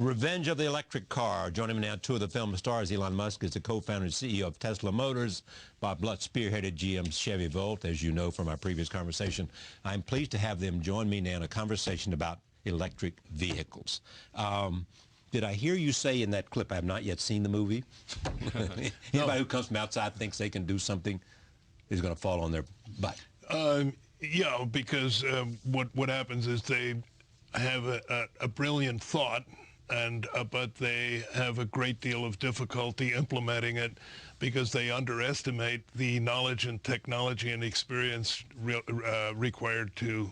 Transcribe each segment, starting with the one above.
Revenge of the Electric Car. Joining me now, two of the film stars. Elon Musk is the co-founder and CEO of Tesla Motors. Bob Blunt spearheaded GM's Chevy Volt, as you know from our previous conversation. I'm pleased to have them join me now in a conversation about electric vehicles. Did I hear you say in that clip, I have not yet seen the movie? Anybody who comes from outside thinks they can do something is going to fall on their butt. Yeah, because what happens is they have a brilliant thought, but they have a great deal of difficulty implementing it because they underestimate the knowledge and technology and experience required to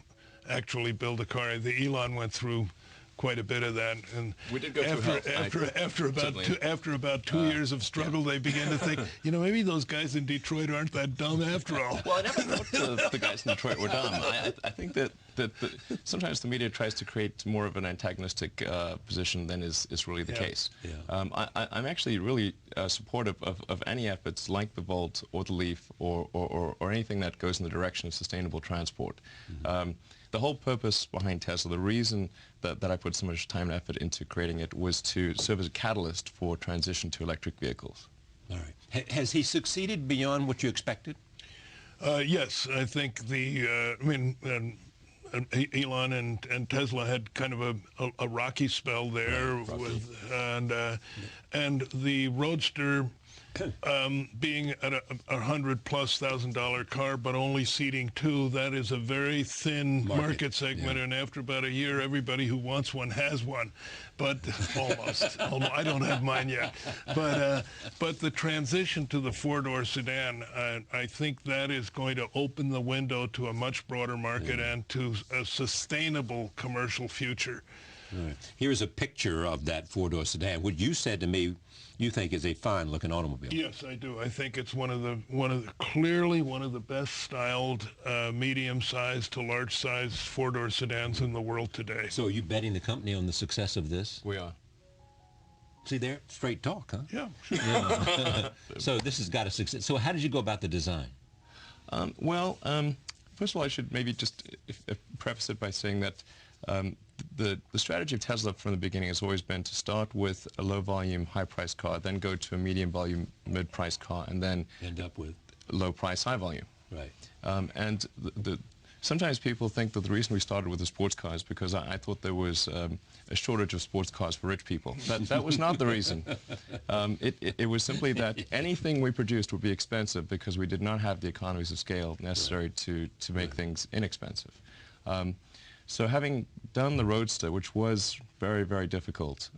actually build a car. Elon went through quite a bit of that, and we did go after about 2 years of struggle, they began to think, you know, maybe those guys in Detroit aren't that dumb after all. Well, I never thought the guys in Detroit were dumb. I think that sometimes the media tries to create more of an antagonistic position than is really the case. Yeah. I'm actually really supportive of any efforts like the Volt or the Leaf or anything that goes in the direction of sustainable transport. Mm-hmm. The whole purpose behind Tesla, the reason that I put so much time and effort into creating it, was to serve as a catalyst for transition to electric vehicles. All right. Has he succeeded beyond what you expected? Yes, I think Elon and Tesla had kind of a rocky spell there, and the Roadster being at a $100,000+ car, but only seating 2, that is a very thin market segment. Yeah. And after about a year, everybody who wants one has one, but almost. I don't have mine yet. But the transition to the 4-door sedan, I think that is going to open the window to a much broader market and to a sustainable commercial future. Right. Here's a picture of that 4-door sedan. What you said to me, you think is a fine-looking automobile. Yes, I do. I think it's clearly one of the best styled medium-sized to large-sized 4-door sedans in the world today. So are you betting the company on the success of this? We are. See there, straight talk, huh? Yeah. So this has got a success. So how did you go about the design? First of all, I should maybe just preface it by saying that the strategy of Tesla from the beginning has always been to start with a low-volume, high-price car, then go to a medium-volume, mid-price car, and then end up with low-price, high-volume. Right. And sometimes people think that the reason we started with the sports car is because I thought there was a shortage of sports cars for rich people. That was not the reason. It was simply that anything we produced would be expensive because we did not have the economies of scale necessary to make things inexpensive. So having done the Roadster, which was very, very difficult,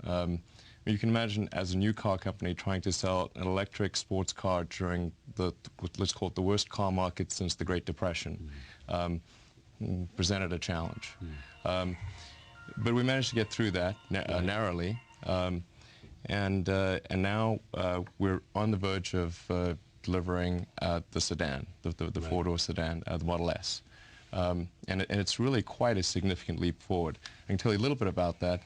you can imagine as a new car company trying to sell an electric sports car during let's call it the worst car market since the Great Depression, presented a challenge. But we managed to get through that narrowly, and now we're on the verge of delivering the sedan, the 4-door sedan, the Model S. And it's really quite a significant leap forward. I can tell you a little bit about that.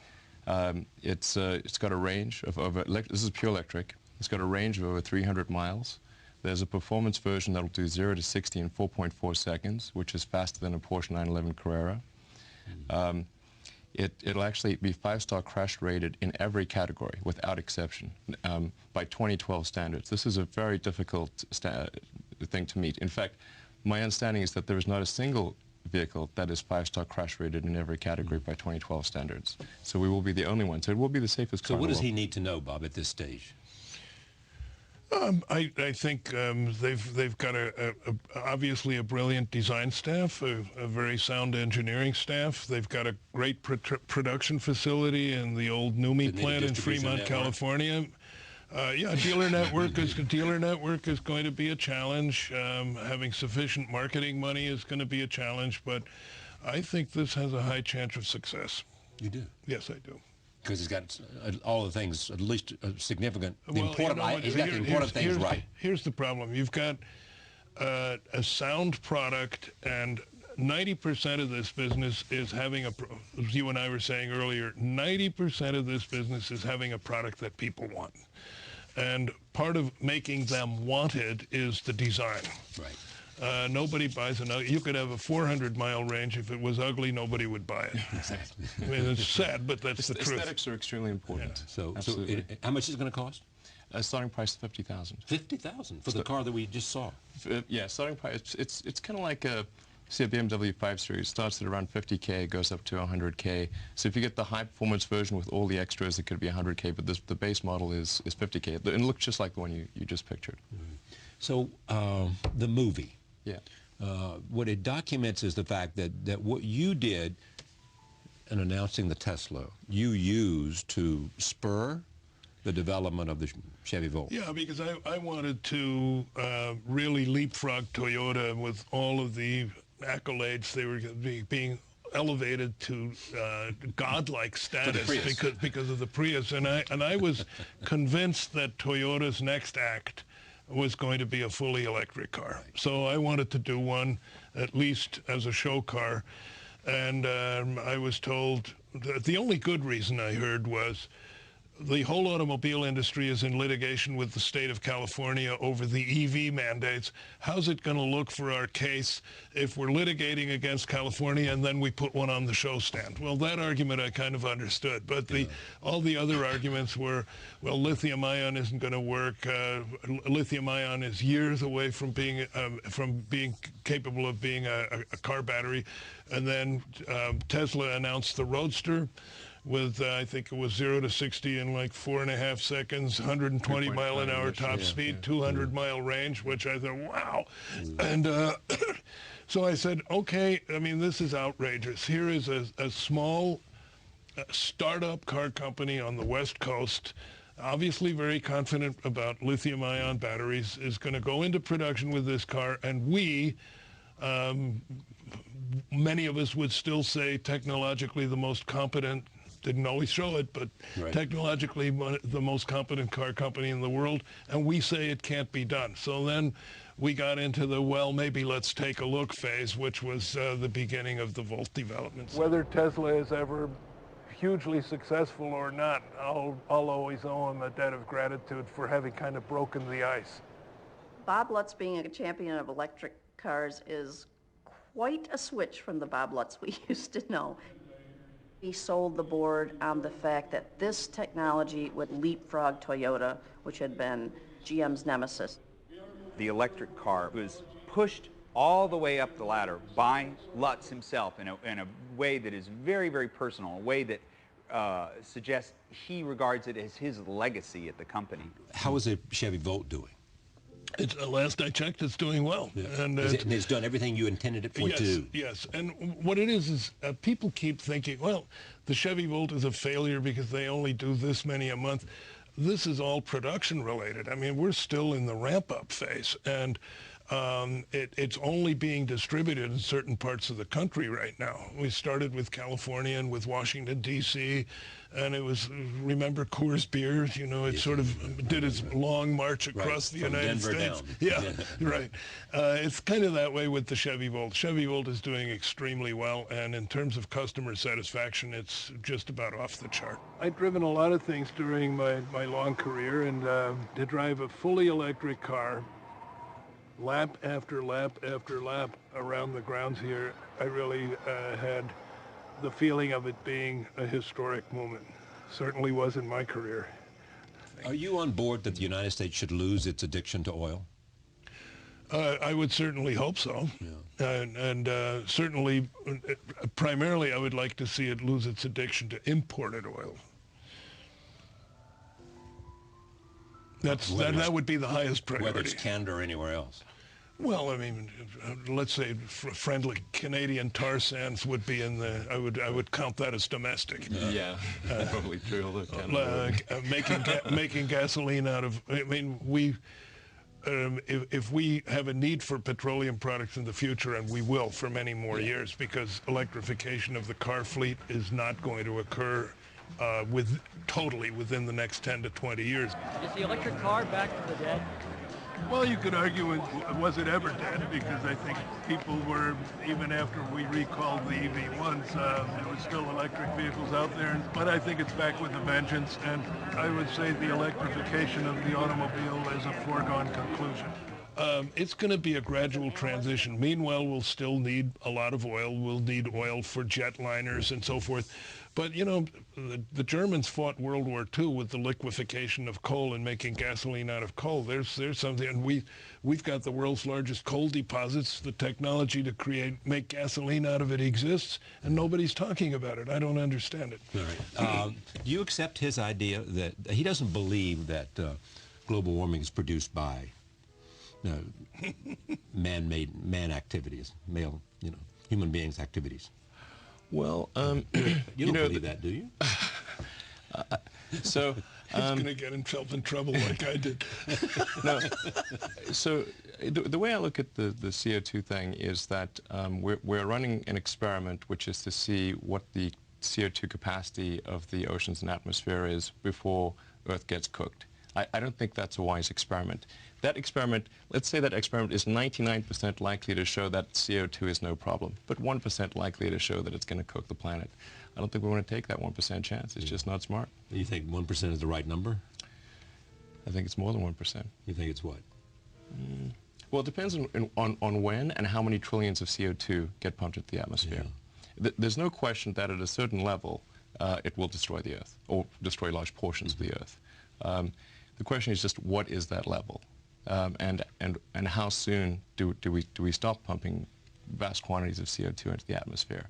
It's got a range of over, this is pure electric. It's got a range of over 300 miles. There's a performance version that'll do 0 to 60 in 4.4 seconds, which is faster than a Porsche 911 Carrera. It'll actually be 5-star crash rated in every category without exception by 2012 standards. This is a very difficult thing to meet. In fact, my understanding is that there is not a single vehicle that is 5-star crash rated in every category by 2012 standards. So we will be the only one. So it will be the safest car. So what does he need to know, Bob, at this stage? I think they've got obviously a brilliant design staff, a very sound engineering staff. They've got a great production facility in the old NUMMI plant in Fremont, California. Dealer network is going to be a challenge. Having sufficient marketing money is going to be a challenge, but I think this has a high chance of success. You do? Yes, I do. Because he's got all the things, at least significant, he's got the important things right. Here's the problem. You've got a sound product, and 90% of this business is having as you and I were saying earlier, 90% of this business is having a product that people want. And part of making them wanted is the design. Right. Nobody buys an ugly. You could have a 400-mile range. If it was ugly, nobody would buy it. Exactly. I mean, it's sad, but that's the truth. Aesthetics are extremely important. So how much is it going to cost? Starting price $50,000. $50,000 for the car that we just saw. Yeah, starting price. It's kind of like a BMW 5 Series. Starts at around 50K, goes up to 100K. So if you get the high performance version with all the extras, it could be 100K. But the base model is 50K, and it looks just like the one you just pictured. Mm-hmm. So the movie. Yeah. What it documents is the fact that what you did in announcing the Tesla, you used to spur the development of the Chevy Volt. Yeah, because I wanted to really leapfrog Toyota with all of the accolades they were being elevated to godlike status because of the Prius, and I was convinced that Toyota's next act was going to be a fully electric car. So I wanted to do one at least as a show car, and I was told that the only good reason I heard was the whole automobile industry is in litigation with the state of California over the EV mandates. How's it going to look for our case if we're litigating against California and then we put one on the show stand? Well, that argument I kind of understood, but all the other arguments were, well, lithium-ion isn't going to work. Lithium-ion is years away from being capable of being a car battery. And then Tesla announced the Roadster with, I think it was 0 to 60 in like 4.5 seconds, 120 mile an hour top speed, 200-mile range, which I thought, wow. And so I said, okay, I mean, this is outrageous. Here is a small startup car company on the West Coast, obviously very confident about lithium-ion batteries, is going to go into production with this car, and we, many of us would still say technologically the most competent, didn't always show it, but technologically the most competent car company in the world, and we say it can't be done. So then we got into the, well, maybe let's take a look phase, which was the beginning of the Volt development. Whether Tesla is ever hugely successful or not, I'll always owe him a debt of gratitude for having kind of broken the ice. Bob Lutz being a champion of electric cars is quite a switch from the Bob Lutz we used to know. He sold the board on the fact that this technology would leapfrog Toyota, which had been GM's nemesis. The electric car was pushed all the way up the ladder by Lutz himself in a way that is very, very personal, a way that suggests he regards it as his legacy at the company. How is the Chevy Volt doing? It's, last I checked, it's doing well. Yeah. And it's done everything you intended it for to do. Yes, and what it is people keep thinking, well, the Chevy Volt is a failure because they only do this many a month. This is all production related. I mean, we're still in the ramp-up phase, and it's only being distributed in certain parts of the country right now. We started with California and with Washington, D.C., and it was, remember Coors Beers, you know, it sort of did its long march across the United States. Yeah, right. It's kind of that way with the Chevy Volt. Chevy Volt is doing extremely well, and in terms of customer satisfaction, it's just about off the chart. I've driven a lot of things during my long career, and to drive a fully electric car, lap after lap after lap around the grounds here, I really had the feeling of it being a historic moment. Certainly was in my career. Are you on board that the United States should lose its addiction to oil? I would certainly hope so. Yeah. And certainly, primarily, I would like to see it lose its addiction to imported oil. That would be the highest priority. Whether it's Canada or anywhere else. Well, I mean, let's say friendly Canadian tar sands would be in the. I would count that as domestic. Yeah, probably true. Making gasoline out of. I mean, if we have a need for petroleum products in the future, and we will for many more years, because electrification of the car fleet is not going to occur totally within the next 10 to 20 years. Is the electric car back from the dead? Well, you could argue, was it ever dead? Because I think people were, even after we recalled the EV1s, there were still electric vehicles out there. But I think it's back with a vengeance, and I would say the electrification of the automobile is a foregone conclusion. It's going to be a gradual transition. Meanwhile, we'll still need a lot of oil. We'll need oil for jetliners and so forth. But, you know, the Germans fought World War II with the liquefaction of coal and making gasoline out of coal. There's something, and we've got the world's largest coal deposits. The technology to make gasoline out of it exists, and nobody's talking about it. I don't understand it. All right. Do you accept his idea that he doesn't believe that global warming is produced by man activities, human beings' activities? Well, you don't believe that, do you? So he's going to get himself in trouble like I did. No. So the way I look at the CO2 thing is that we're running an experiment, which is to see what the CO2 capacity of the oceans and atmosphere is before Earth gets cooked. I don't think that's a wise experiment. That experiment, let's say that experiment is 99% likely to show that CO2 is no problem, but 1% likely to show that it's going to cook the planet. I don't think we want to take that 1% chance. It's just not smart. You think 1% is the right number? I think it's more than 1%. You think it's what? Well, it depends on when and how many trillions of CO2 get pumped into the atmosphere. Yeah. There's no question that at a certain level, it will destroy the Earth, or destroy large portions of the Earth. The question is just what is that level, and how soon do we stop pumping vast quantities of CO2 into the atmosphere?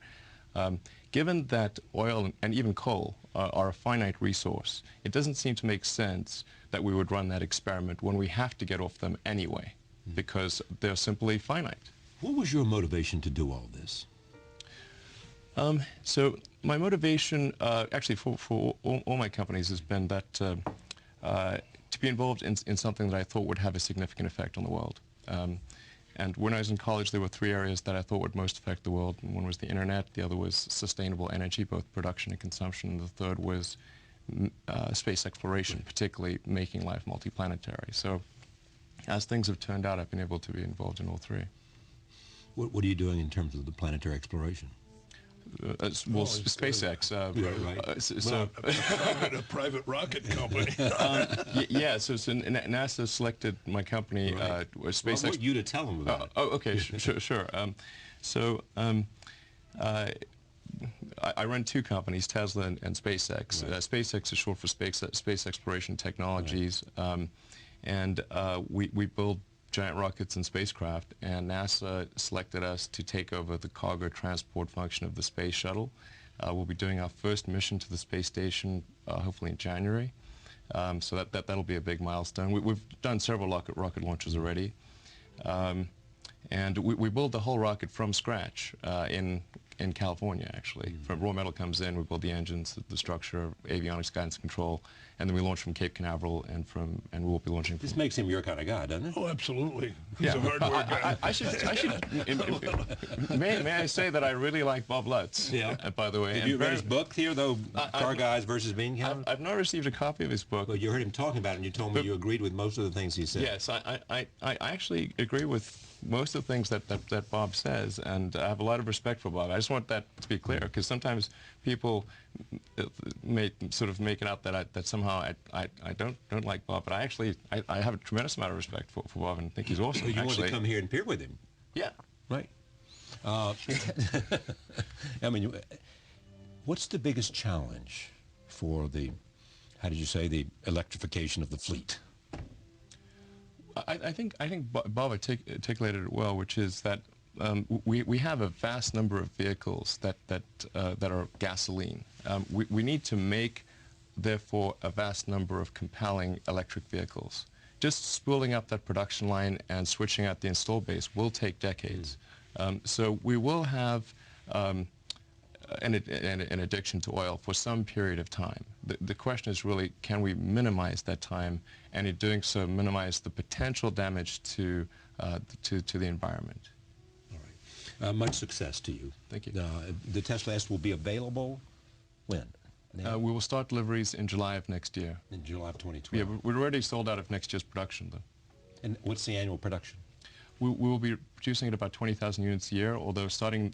Given that oil and even coal are a finite resource, it doesn't seem to make sense that we would run that experiment when we have to get off them anyway, because they're simply finite. What was your motivation to do all this? So my motivation, actually, for all my companies has been that to be involved in something that I thought would have a significant effect on the world. And when I was in college, there were three areas that I thought would most affect the world. And one was the internet, the other was sustainable energy, both production and consumption, and the third was space exploration, particularly making life multiplanetary. So as things have turned out, I've been able to be involved in all three. What are you doing in terms of the planetary exploration? SpaceX. A private rocket company. Yeah, so NASA selected my company, right. SpaceX. Well, I want you to tell them about it. Oh, okay, sure. I run two companies, Tesla and SpaceX. Right. SpaceX is short for Space Exploration Technologies, right. And we build giant rockets and spacecraft, and NASA selected us to take over the cargo transport function of the space shuttle. We'll be doing our first mission to the space station hopefully in January, so that'll be a big milestone. We've done several rocket launches already, and we build the whole rocket from scratch in California, actually. From raw metal comes in, we build the engines, the structure, avionics, guidance, control, and then we launch from Cape Canaveral, and we will be launching from... This makes him your kind of guy, doesn't it? Oh, absolutely. He's a hardware guy. I should may I say that I really like Bob Lutz, by the way. Have you read his book here, though, Car Guys versus Bean Counters? I've not received a copy of his book. Well, you heard him talking about it, and you told me you agreed with most of the things he said. Yes, I actually agree with most of the things that Bob says, and I have a lot of respect for Bob. I just want that to be clear, because sometimes people may sort of make it out that somehow I don't like Bob, but I have a tremendous amount of respect for Bob and think he's awesome. Well, you want to come here and peer with him? Yeah. Right. I mean, what's the biggest challenge for the, how did you say, the electrification of the fleet? I think Bob articulated it well, which is that we have a vast number of vehicles that are gasoline. We need to make, therefore, a vast number of compelling electric vehicles. Just spooling up that production line and switching out the install base will take decades. So we will have an addiction to oil for some period of time. The question is really, can we minimize that time, and in doing so, minimize the potential damage to the environment? All right. Much success to you. Thank you. The Tesla S will be available when? We will start deliveries in July of next year. In July of 2012. Yeah, we're already sold out of next year's production, though. And what's the annual production? We will be producing at about 20,000 units a year, although since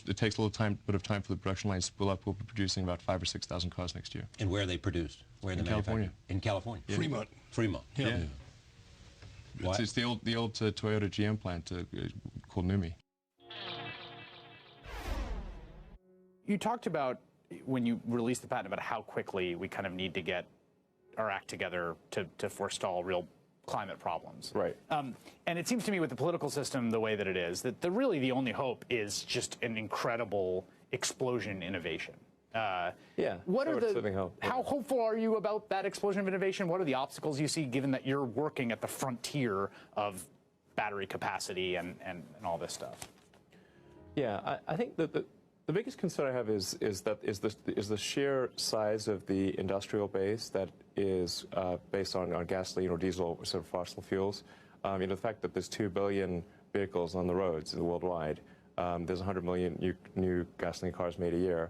it takes a little bit of time for the production lines to spool up, we'll be producing about 5,000 or 6,000 cars next year. And where are they produced? Where are they in California. In California? Yeah. Fremont. Fremont. Yeah. It's the old Toyota GM plant called NUMMI. You talked about, when you released the patent, about how quickly we kind of need to get our act together to forestall real climate problems. Right. And it seems to me with the political system the way that it is, that really the only hope is just an incredible explosion in innovation. Yeah. How hopeful are you about that explosion of innovation? What are the obstacles you see, given that you're working at the frontier of battery capacity and all this stuff? Yeah, I think that the biggest concern I have is the sheer size of the industrial base that is based on gasoline or diesel sort of fossil fuels. The fact that there's 2 billion vehicles on the roads worldwide. There's 100 million new gasoline cars made a year.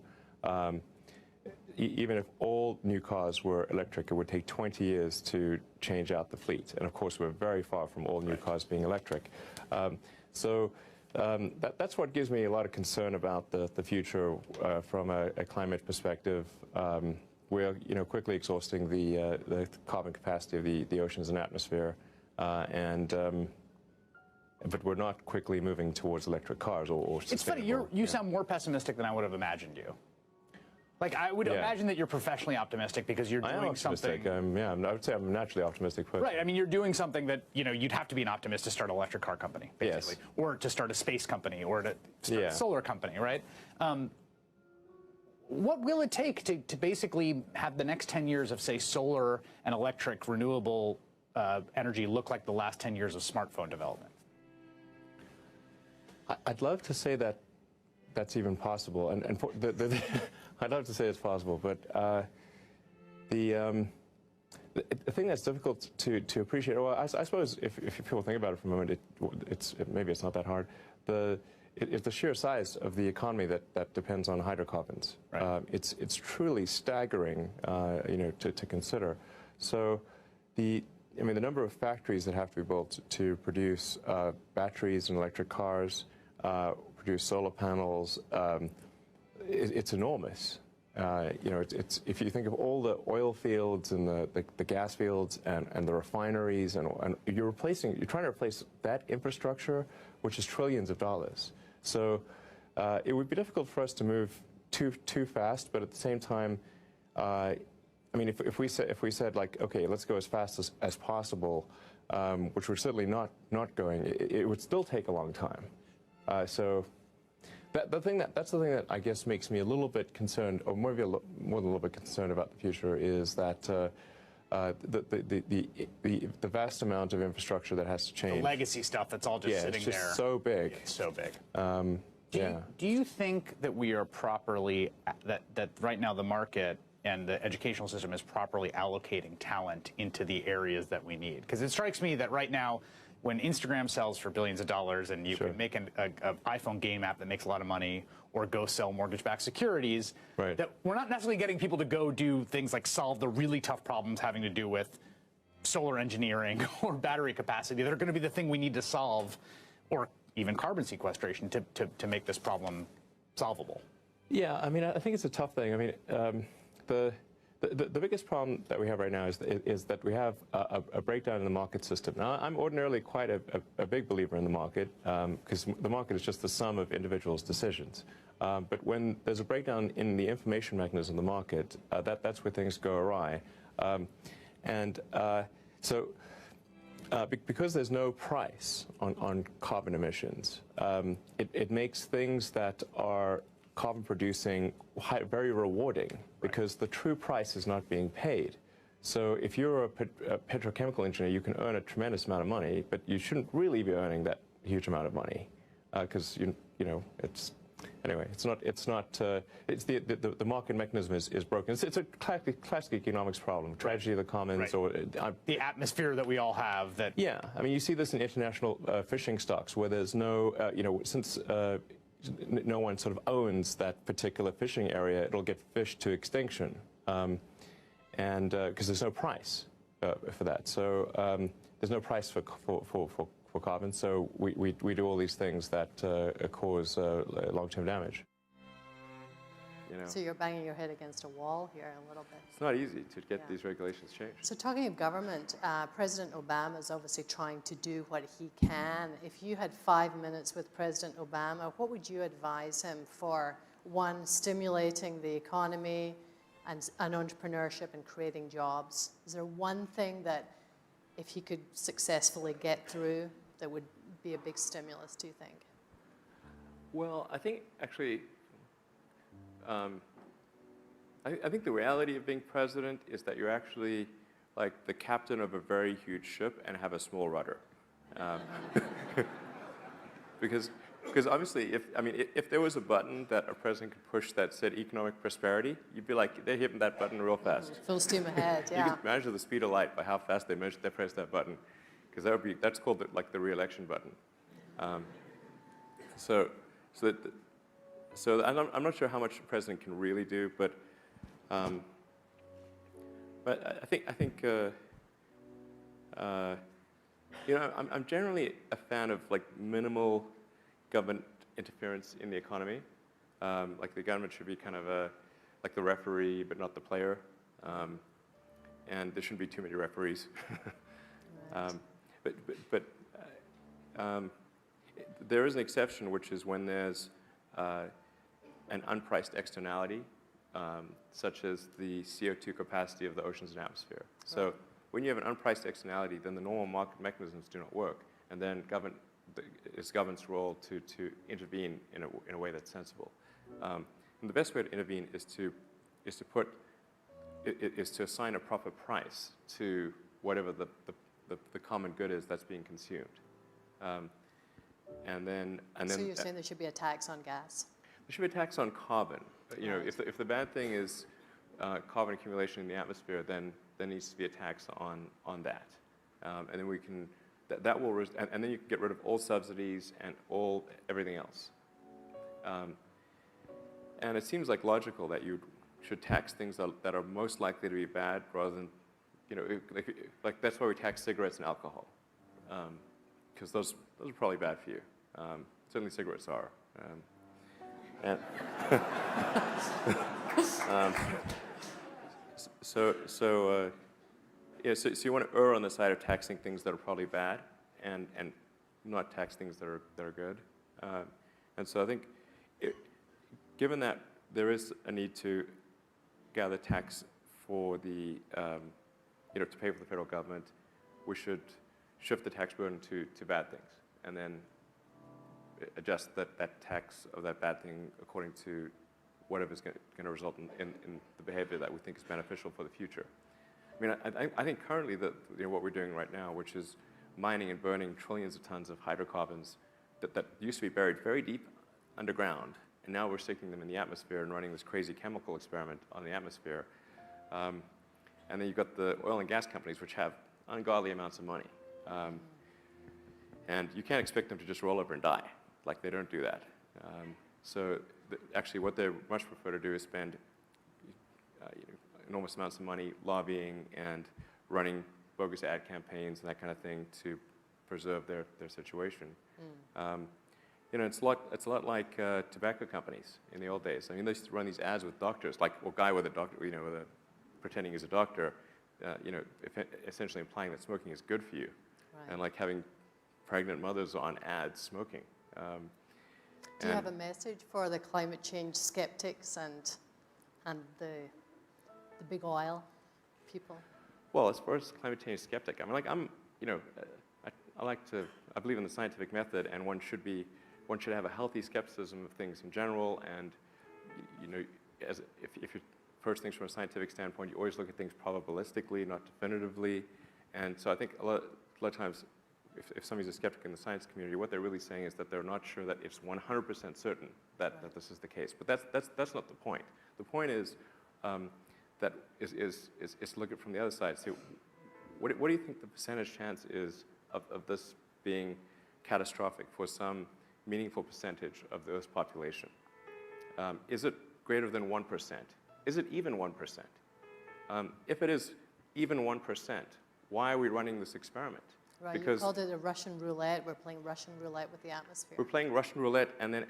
Even if all new cars were electric, it would take 20 years to change out the fleet. And of course, we're very far from all new cars being electric. That's what gives me a lot of concern about the future from a climate perspective. We're quickly exhausting the carbon capacity of the oceans and atmosphere, but we're not quickly moving towards electric cars or It's funny, you sound more pessimistic than I would have imagined you. Like, I would imagine that you're professionally optimistic because you're doing something. I would say I'm a naturally optimistic person. Right. I mean, you're doing something that, you'd have to be an optimist to start an electric car company, basically. Yes. Or to start a space company, or to start a solar company, right? What will it take to basically have the next 10 years of, say, solar and electric renewable energy look like the last 10 years of smartphone development? I'd love to say that that's even possible, and I'd love to say it's possible, but the thing that's difficult to appreciate, well, I suppose if people think about it for a moment, maybe it's not that hard. It's the sheer size of the economy that depends on hydrocarbons. Right. It's truly staggering, to consider. So the number of factories that have to be built to produce batteries and electric cars, produce solar panels, it's enormous. If you think of all the oil fields and the gas fields and the refineries, and you're trying to replace that infrastructure, which is trillions of dollars. So it would be difficult for us to move too fast, but at the same time, if we said like, okay, let's go as fast as possible, which we're certainly not going, it would still take a long time. That's the thing that I guess makes me a little bit concerned, or maybe more than a little bit concerned about the future, is that the vast amount of infrastructure that has to change. The legacy stuff that's all just sitting there. It's just so big. It's so big. Do you think that we are properly, that right now the market and the educational system is properly allocating talent into the areas that we need? Because it strikes me that right now, when Instagram sells for billions of dollars and you can make an iPhone game app that makes a lot of money, or go sell mortgage-backed securities, that we're not necessarily getting people to go do things like solve the really tough problems having to do with solar engineering or battery capacity that are going to be the thing we need to solve, or even carbon sequestration to make this problem solvable. Yeah, I think it's a tough thing. The biggest problem that we have right now is that we have a breakdown in the market system. Now, I'm ordinarily quite a big believer in the market, because the market is just the sum of individuals' decisions. But when there's a breakdown in the information mechanism of the market, that's where things go awry. Because there's no price on carbon emissions, it makes things that are carbon producing very rewarding, because the true price is not being paid. So if you're a petrochemical engineer, you can earn a tremendous amount of money, but you shouldn't really be earning that huge amount of money, because it's the market mechanism is broken. It's a classic economics problem, tragedy of the commons, or the atmosphere that we all have. That you see this in international fishing stocks, where there's no since no one sort of owns that particular fishing area, it'll get fished to extinction, and because there's no price for that. So there's no price for carbon. So we do all these things that cause long-term damage. You know, So you're banging your head against a wall here a little bit. it's not easy to get these regulations changed. So talking of government, President Obama is obviously trying to do what he can. If you had 5 minutes with President Obama, what would you advise him for, one, stimulating the economy and entrepreneurship and creating jobs? Is there one thing that, if he could successfully get through, that would be a big stimulus, do you think? Well, I think actually, I think the reality of being president is that you're actually like the captain of a very huge ship and have a small rudder. Because obviously, if there was a button that a president could push that said economic prosperity, you'd be like, they're hitting that button real fast. Full steam ahead, yeah. You can measure the speed of light by how fast they press that button, because that's called the re-election button. So I'm not sure how much the president can really do, but I think you know, I'm generally a fan of like minimal government interference in the economy. Like the government should be kind of like the referee, but not the player. And there shouldn't be too many referees. But there is an exception, which is when there's an unpriced externality, such as the CO2 capacity of the oceans and atmosphere. So when you have an unpriced externality, then the normal market mechanisms do not work, and then it's government's role to intervene in a way that's sensible. And the best way to intervene is to assign a proper price to whatever the common good is that's being consumed. And then So you're saying there should be a tax on gas? There should be a tax on carbon. You know, if the bad thing is carbon accumulation in the atmosphere, then there needs to be a tax on that. And then we can, that will, and then you can get rid of all subsidies and everything else. And it seems like logical that you should tax things that are most likely to be bad rather than, you know, like that's why we tax cigarettes and alcohol. Because those are probably bad for you. Certainly cigarettes are. So you want to err on the side of taxing things that are probably bad, and not tax things that are good. And so I think, given that there is a need to gather tax for the, to pay for the federal government, we should shift the tax burden to bad things, and then adjust that tax of that bad thing according to whatever's going to result in the behavior that we think is beneficial for the future. I mean, I think currently what we're doing right now, which is mining and burning trillions of tons of hydrocarbons that used to be buried very deep underground, and now we're sticking them in the atmosphere and running this crazy chemical experiment on the atmosphere. And then you've got the oil and gas companies, which have ungodly amounts of money. And you can't expect them to just roll over and die. Like, they don't do that. So actually what they much prefer to do is spend enormous amounts of money lobbying and running bogus ad campaigns and that kind of thing to preserve their situation. It's a lot like tobacco companies in the old days. I mean, they used to run these ads with doctors, like a guy with a doctor, pretending he's a doctor, essentially implying that smoking is good for you, and like having pregnant mothers on ads smoking. Do you have a message for the climate change skeptics and the big oil people? Well, as far as climate change skeptic, I mean, I believe in the scientific method, and one should have a healthy skepticism of things in general, and if you approach things from a scientific standpoint, you always look at things probabilistically, not definitively. And so I think a lot of times, if somebody's a skeptic in the science community, what they're really saying is that they're not sure that it's 100% certain that this is the case. But that's not the point. The point is to look at it from the other side. Say, what do you think the percentage chance is of this being catastrophic for some meaningful percentage of the Earth's population? Is it greater than 1%? Is it even 1%? If it is even 1%, why are we running this experiment? Right, because you called it a Russian roulette. We're playing Russian roulette with the atmosphere. We're playing Russian roulette, and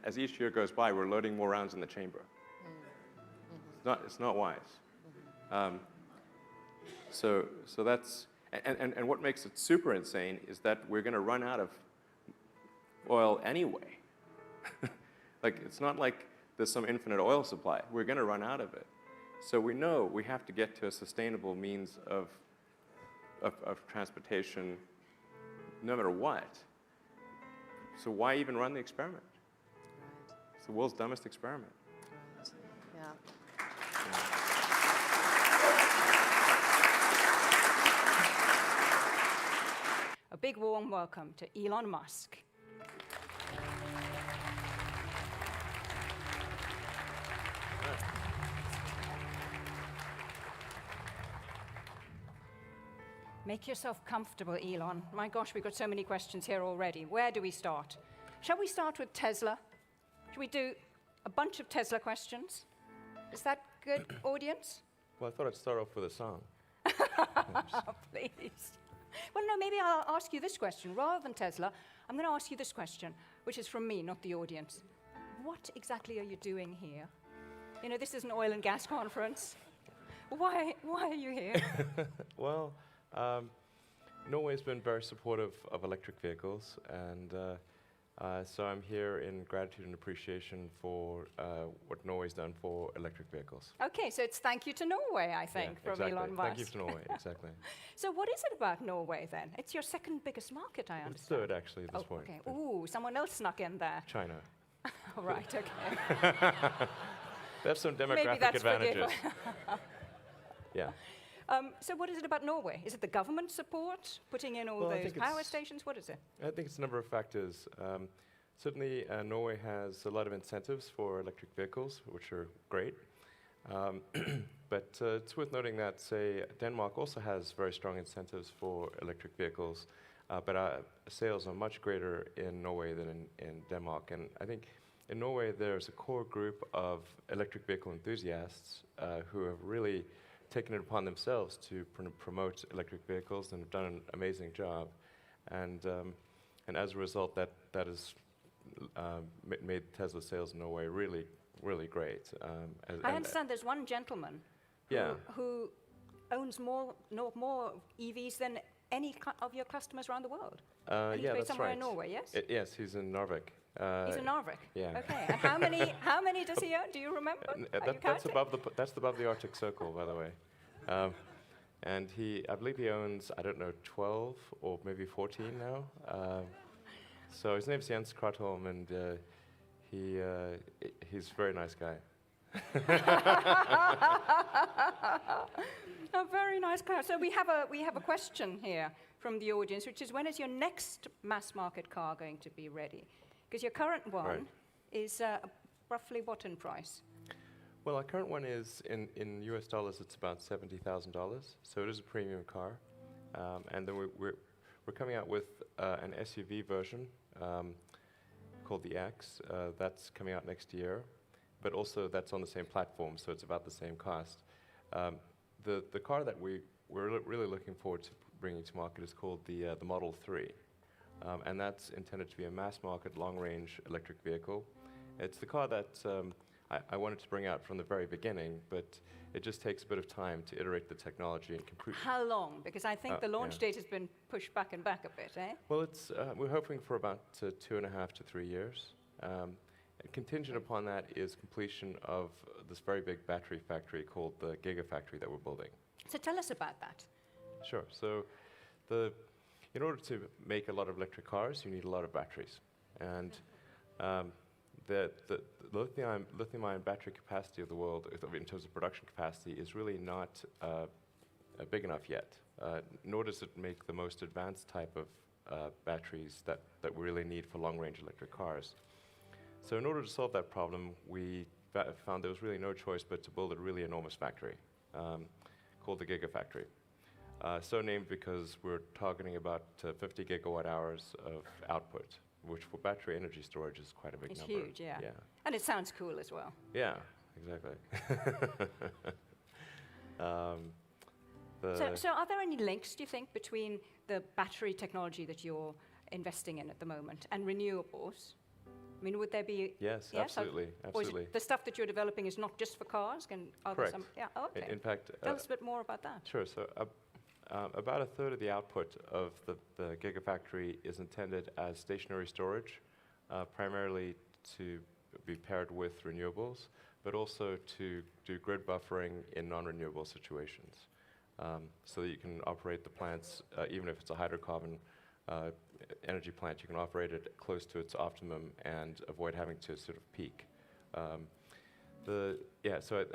as each year goes by, we're loading more rounds in the chamber. It's not wise. So that's and what makes it super insane is that we're going to run out of oil anyway. Like, it's not like there's some infinite oil supply. We're going to run out of it. So we know we have to get to a sustainable means of transportation no matter what. So why even run the experiment? Right. It's the world's dumbest experiment. Right. Yeah. A big warm welcome to Elon Musk. Make yourself comfortable, Elon. My gosh, we've got so many questions here already. Where do we start? Shall we start with Tesla? Should we do a bunch of Tesla questions? Is that good, audience? Well, I thought I'd start off with a song. Please. Well, no, maybe I'll ask you this question. Rather than Tesla, I'm going to ask you this question, which is from me, not the audience. What exactly are you doing here? You know, this is an oil and gas conference. Why are you here? Well, Norway's been very supportive of electric vehicles, and so I'm here in gratitude and appreciation for what Norway's done for electric vehicles. Okay, so it's thank you to Norway, I think, Yeah, from Elon Musk. Thank you to Norway, exactly. So what is it about Norway, then? It's your second biggest market, I understand. It's third, actually, at this point. Okay. Ooh, someone else snuck in there. China. All right, okay. They have some Maybe demographic that's advantages. Yeah. So what is it about Norway? Is it the government support, putting in all Well, I those think power it's- stations? What is it? I think it's a number of factors. Certainly, Norway has a lot of incentives for electric vehicles, which are great. But it's worth noting that, say, Denmark also has very strong incentives for electric vehicles, but our sales are much greater in Norway than in Denmark. And I think in Norway, there's a core group of electric vehicle enthusiasts who have really taken it upon themselves to promote electric vehicles and have done an amazing job. And as a result, that has made Tesla sales in Norway really, really great. I understand there's one gentleman who owns more EVs than any of your customers around the world. And he's Yeah, based that's somewhere right. in Norway, yes? Yes, he's in Narvik. He's in Narvik. Yeah. Okay. And how many does he own? Do you remember? Are you That's counting? that's above the Arctic Circle, by the way. And I believe he owns, I don't know, 12 or maybe 14 now. So his name's Jens Kratholm, and he's a very nice guy. A very nice car. So we have a question here from the audience, which is, when is your next mass market car going to be ready? Because your current one is roughly what in price? Well, our current one is, in US dollars, it's about $70,000. So it is a premium car. And then we're coming out with an SUV version called the X. That's coming out next year. But also that's on the same platform, so it's about the same cost. The car that we're really looking forward to bringing to market is called the Model 3. And that's intended to be a mass market, long-range electric vehicle. It's the car that I wanted to bring out from the very beginning, but it just takes a bit of time to iterate the technology and complete. How long? Because I think the launch date has been pushed back and back a bit, eh? Well, it's we're hoping for about 2.5 to 3 years. Contingent upon that is completion of this very big battery factory called the Gigafactory that we're building. So tell us about that. Sure. So in order to make a lot of electric cars, you need a lot of batteries. And the lithium-ion battery capacity of the world, in terms of production capacity, is really not big enough yet, nor does it make the most advanced type of batteries that we really need for long-range electric cars. So in order to solve that problem, we found there was really no choice but to build a really enormous factory called the Gigafactory. So named because we're targeting about 50 gigawatt hours of output, which for battery energy storage is quite a big number. It's huge, yeah. And it sounds cool as well. Yeah, exactly. So are there any links, do you think, between the battery technology that you're investing in at the moment and renewables? I mean, would there be... Yes, absolutely, Or absolutely. is it the stuff that you're developing is not just for cars? Are there Correct. some... Yeah, okay. In fact... Tell us a bit more about that. Sure. So about a third of the output of the Gigafactory is intended as stationary storage, primarily to be paired with renewables, but also to do grid buffering in non-renewable situations, so that you can operate the plants, even if it's a hydrocarbon energy plant, you can operate it close to its optimum and avoid having to sort of peak. So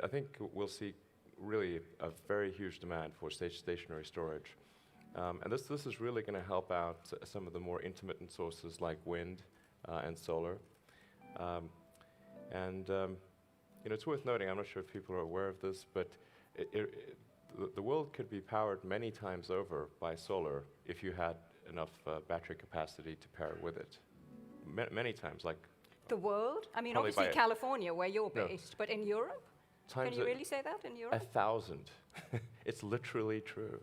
I think we'll see really a very huge demand for stationary storage. And this is really going to help out some of the more intermittent sources like wind and solar. It's worth noting, I'm not sure if people are aware of this, but the world could be powered many times over by solar if you had enough battery capacity to pair with it. Many times, like... The world? I mean, Probably obviously California, where you're based, but in Europe? Can you really say that, in Europe? 1,000. It's literally true.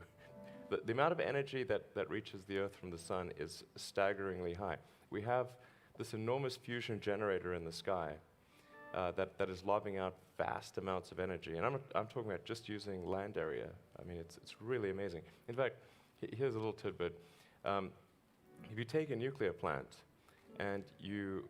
The amount of energy that reaches the Earth from the sun is staggeringly high. We have this enormous fusion generator in the sky that is lobbing out vast amounts of energy. And I'm talking about just using land area. I mean, it's really amazing. In fact, here's a little tidbit. If you take a nuclear plant and you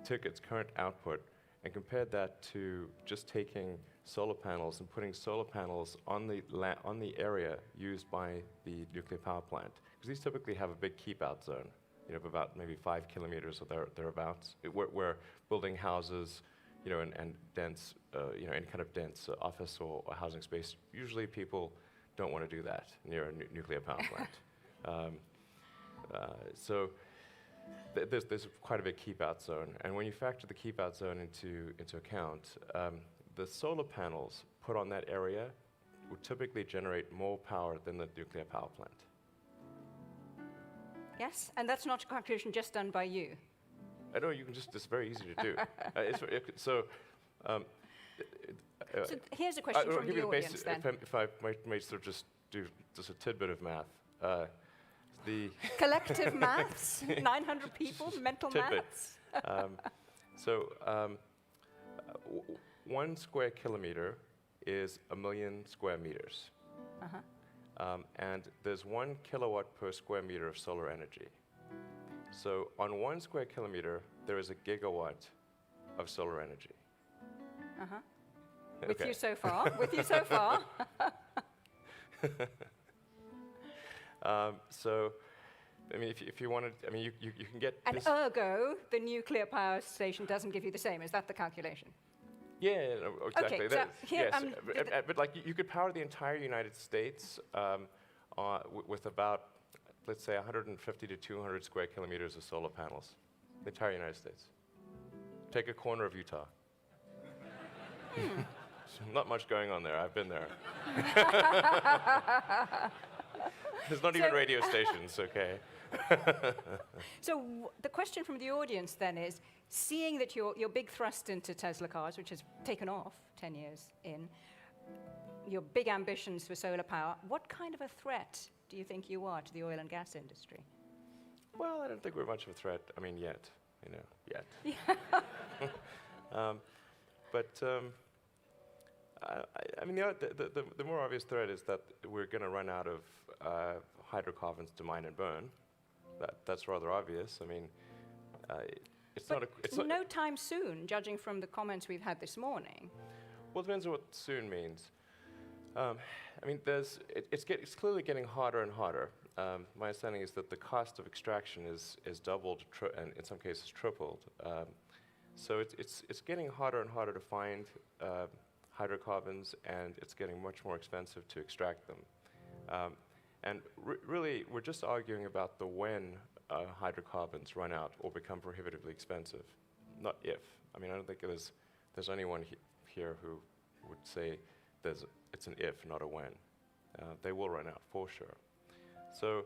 took its current output and compared that to just taking solar panels and putting solar panels on the area used by the nuclear power plant, because these typically have a big keep-out zone, of about maybe 5 kilometers or thereabouts, where building houses, and dense, any kind of dense office or housing space. Usually, people don't want to do that near a nuclear power plant. So there's quite a big keep-out zone, and when you factor the keep-out zone into account, the solar panels put on that area would typically generate more power than the nuclear power plant. Yes, and that's not a calculation just done by you. I know, it's very easy to do. So here's a question from the audience then. If I might sort of just do just a tidbit of math. The collective maths, 900 people, mental tidbit. Maths. 1 square kilometer is 1 million square meters. And there's 1 kilowatt per square meter of solar energy. So on 1 square kilometer, there is a gigawatt of solar energy. With you so far. With you so far. So, I mean, if you wanted, I mean, you can get. And ergo, the nuclear power station doesn't give you the same. Is that the calculation? Yeah, exactly. Okay, so here, yes, but like you could power the entire United States with about, let's say, 150 to 200 square kilometers of solar panels. The entire United States. Take a corner of Utah. Not much going on there. I've been there. There's not even radio stations, okay? So the question from the audience then is, seeing that your big thrust into Tesla cars, which has taken off 10 years in, your big ambitions for solar power, what kind of a threat do you think you are to the oil and gas industry? Well, I don't think we're much of a threat. I mean, yet. Yeah. I mean, the more obvious threat is that we're going to run out of hydrocarbons to mine and burn. That's rather obvious. I mean, it's not. It's no time soon, judging from the comments we've had this morning. Well, it depends on what soon means. I mean, it's clearly getting harder and harder. My understanding is that the cost of extraction is doubled and in some cases tripled. So it's getting harder and harder to find hydrocarbons, and it's getting much more expensive to extract them. And really, we're just arguing about the when hydrocarbons run out or become prohibitively expensive, not if. I mean, I don't think there's anyone here who would say it's an if, not a when. They will run out for sure. So,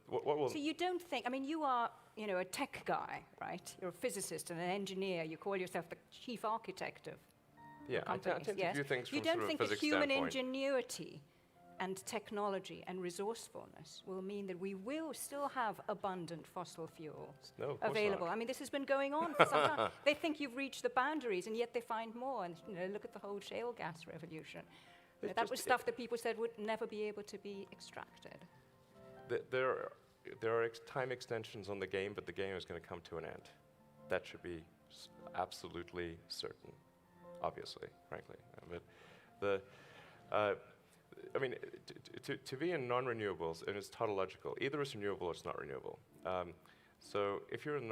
what will? So you don't think? I mean, you are, a tech guy, right? You're a physicist and an engineer. You call yourself the chief architect of I tend to view things from You don't sort of think a physics human standpoint. ingenuity and technology and resourcefulness will mean that we will still have abundant fossil fuels available. I mean, this has been going on for some time. They think you've reached the boundaries, and yet they find more. And look at the whole shale gas revolution. That was stuff that people said would never be able to be extracted. There are time extensions on the game, but the game is going to come to an end. That should be absolutely certain, obviously, frankly. But I mean, to be in non-renewables, and it's tautological, either it's renewable or it's not renewable. So if you're in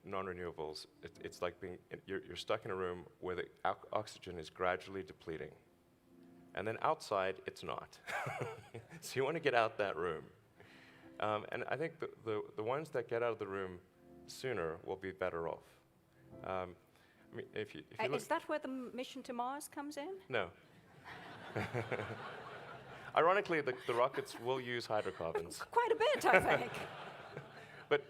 non-renewables, it's like you're stuck in a room where the oxygen is gradually depleting. And then outside, it's not. So you want to get out that room. And I think the ones that get out of the room sooner will be better off. I mean, if you look, is that where the mission to Mars comes in? No. Ironically, the rockets will use hydrocarbons. Quite a bit, I think. but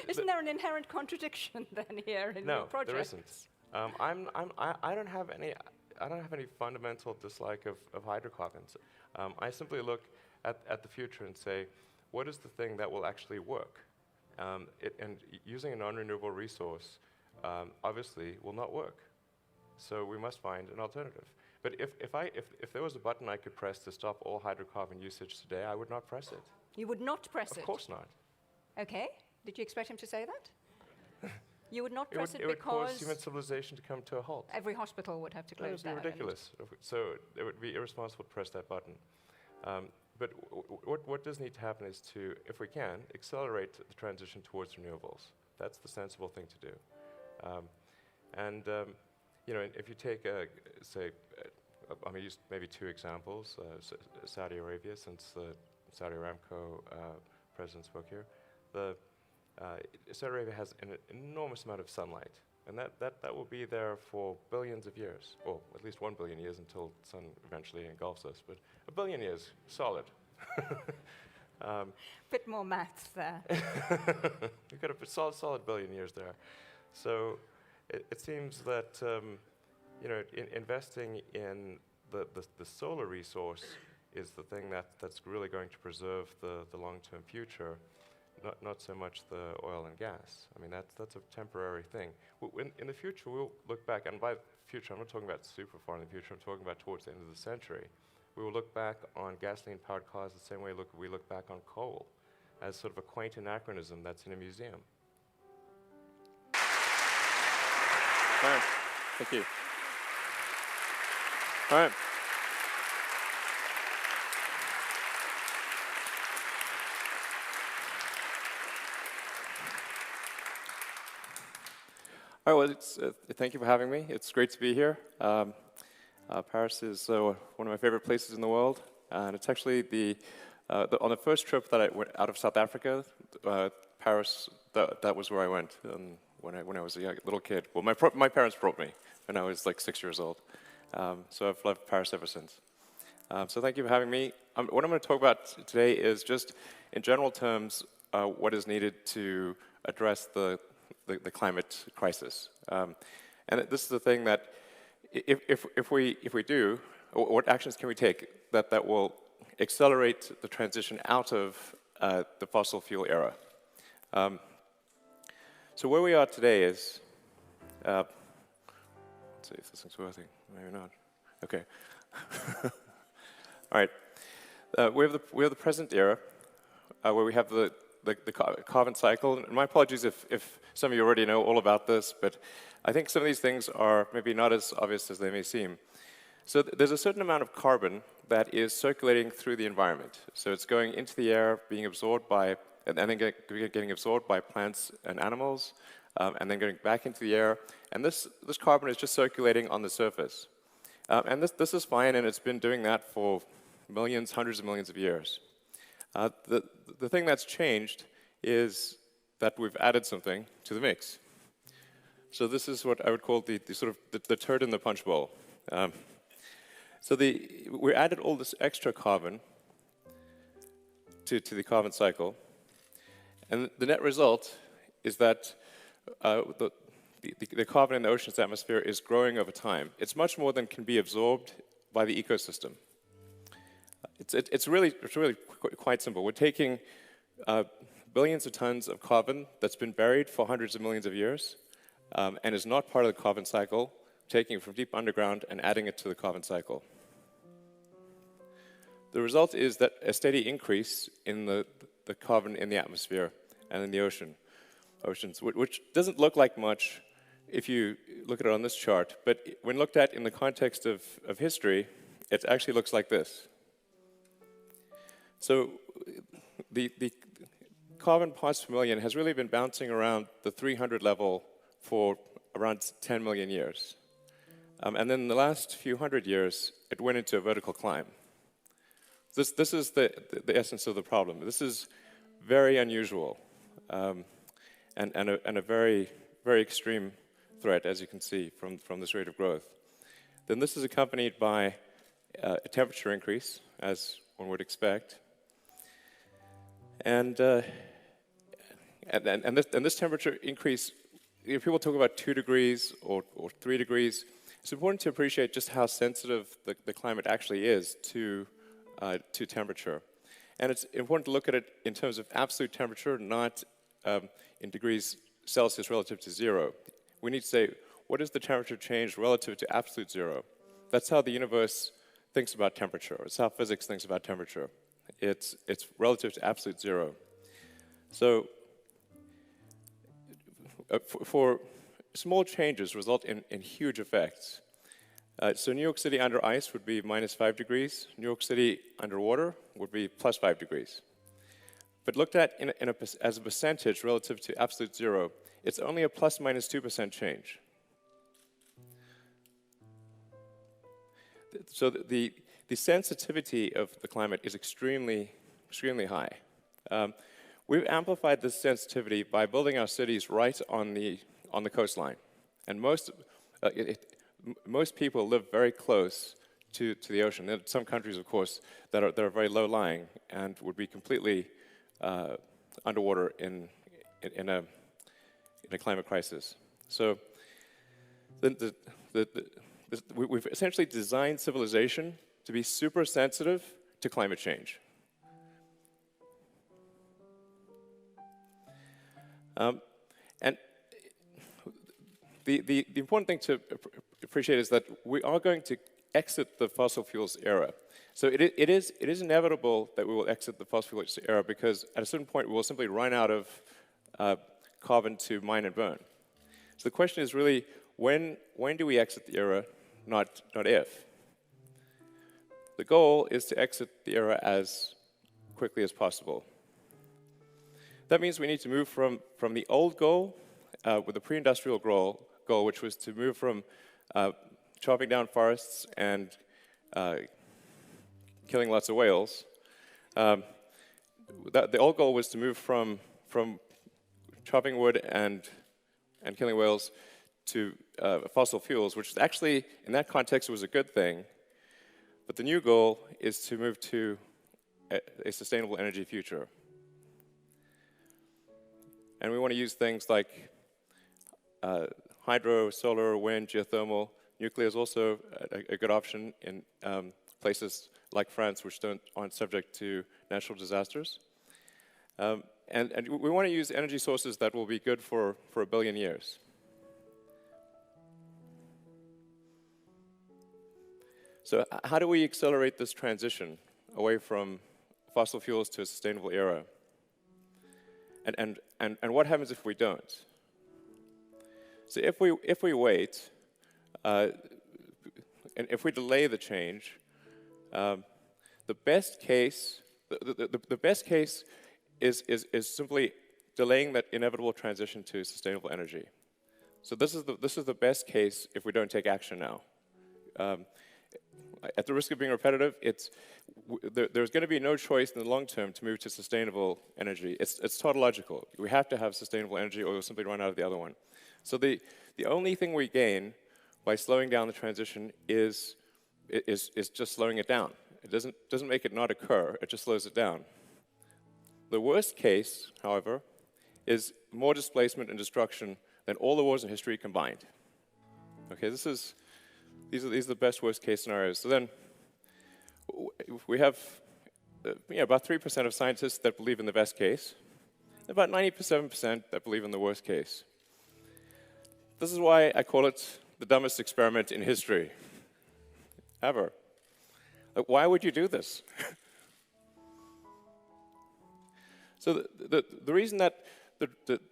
Isn't there an inherent contradiction then here in your project? No, there isn't. I don't have any fundamental dislike of hydrocarbons. I simply look at the future and say, what is the thing that will actually work? And using a non-renewable resource obviously will not work. So we must find an alternative. But if there was a button I could press to stop all hydrocarbon usage today, I would not press it. You would not press it? Of course not. Okay. Did you expect him to say that? You would not press it because... It would cause human civilization to come to a halt. Every hospital would have to close down. That would be ridiculous. So it would be irresponsible to press that button. But what does need to happen is to, if we can, accelerate the transition towards renewables. That's the sensible thing to do. You know, if you take, say, I'm going to use maybe two examples. Saudi Arabia, since the Saudi Aramco president spoke here, Saudi Arabia has an enormous amount of sunlight, and that will be there for billions of years, or at least 1 billion years until the sun eventually engulfs us, but 1 billion years, solid. Bit more maths there. You've got a solid billion years there. So it seems that you know, investing in the solar resource is the thing that's really going to preserve the long-term future, not so much the oil and gas. I mean, that's a temporary thing. In the future, we'll look back, and by future, I'm not talking about super far in the future, I'm talking about towards the end of the century. We will look back on gasoline-powered cars the same way we look back on coal, as sort of a quaint anachronism that's in a museum. All right, thank you. All right. All right, well, thank you for having me. It's great to be here. Paris is one of my favorite places in the world, and it's actually on the first trip that I went out of South Africa, Paris, that was where I went when I was a little kid. Well, my parents brought me when I was like 6 years old, so I've loved Paris ever since. So thank you for having me. What I'm going to talk about today is just, in general terms, what is needed to address the climate crisis. And this is the thing that if we do, what actions can we take that will accelerate the transition out of the fossil fuel era? So where we are today is, let's see if this thing's working, maybe not. Okay. All right. We have the present era, where we have the carbon cycle. And my apologies if some of you already know all about this, but I think some of these things are maybe not as obvious as they may seem. So there's a certain amount of carbon that is circulating through the environment. So it's going into the air, being absorbed by, and then getting absorbed by plants and animals, and then going back into the air. And this carbon is just circulating on the surface. And this is fine, and it's been doing that for millions, hundreds of millions of years. The thing that's changed is that we've added something to the mix. So this is what I would call the sort of the turd in the punch bowl. So we added all this extra carbon to the carbon cycle, and the net result is that the carbon in the ocean's atmosphere is growing over time. It's much more than can be absorbed by the ecosystem. It's really quite simple. We're taking billions of tons of carbon that's been buried for hundreds of millions of years and is not part of the carbon cycle, taking it from deep underground and adding it to the carbon cycle. The result is that a steady increase in the carbon in the atmosphere and in the oceans, which doesn't look like much if you look at it on this chart, but when looked at in the context of history, it actually looks like this. So the carbon parts per million has really been bouncing around the 300 level for around 10 million years. And then in the last few hundred years, it went into a vertical climb. This is the essence of the problem. This is very unusual and a very, very extreme threat, as you can see from this rate of growth. Then this is accompanied by a temperature increase, as one would expect. And this temperature increase, people talk about 2 degrees or 3 degrees. It's important to appreciate just how sensitive the climate actually is to temperature. And it's important to look at it in terms of absolute temperature, not in degrees Celsius relative to 0. We need to say, what is the temperature change relative to absolute 0? That's how the universe thinks about temperature. It's how physics thinks about temperature. It's relative to absolute 0. So for small changes result in huge effects. So New York City under ice would be -5 degrees. New York City underwater would be +5 degrees. But looked at as a percentage relative to absolute 0, it's only a ±2% change. So the sensitivity of the climate is extremely high. We've amplified this sensitivity by building our cities right on the coastline, and most people live very close to the ocean. There are some countries, of course, that are very low-lying and would be completely underwater in a climate crisis. So we've essentially designed civilization to be super sensitive to climate change. And the important thing to appreciate is that we are going to exit the fossil fuels era. So it is inevitable that we will exit the fossil fuels era because at a certain point we will simply run out of carbon to mine and burn. So the question is really, when do we exit the era, not if. The goal is to exit the era as quickly as possible. That means we need to move from the old goal, with the pre-industrial goal, which was to move from chopping down forests and killing lots of whales. The old goal was to move from chopping wood and killing whales to fossil fuels, which actually, in that context, was a good thing. But the new goal is to move to a sustainable energy future. And we want to use things like hydro, solar, wind, geothermal. Nuclear is also a good option in places like France, which aren't subject to natural disasters. And we want to use energy sources that will be good for 1 billion years. So how do we accelerate this transition away from fossil fuels to a sustainable era? And what happens if we don't? So if we wait, and if we delay the change, the best case is simply delaying that inevitable transition to sustainable energy. So this is the best case if we don't take action now. At the risk of being repetitive, there's going to be no choice in the long term to move to sustainable energy. It's tautological. We have to have sustainable energy or we'll simply run out of the other one. So the only thing we gain by slowing down the transition is just slowing it down. It doesn't make it not occur, it just slows it down. The worst case, however, is more displacement and destruction than all the wars in history combined. Okay, these are the best worst case scenarios. So then we have about 3% of scientists that believe in the best case, about 97% that believe in the worst case. This is why I call it the dumbest experiment in history, ever. Like, why would you do this? So the reason that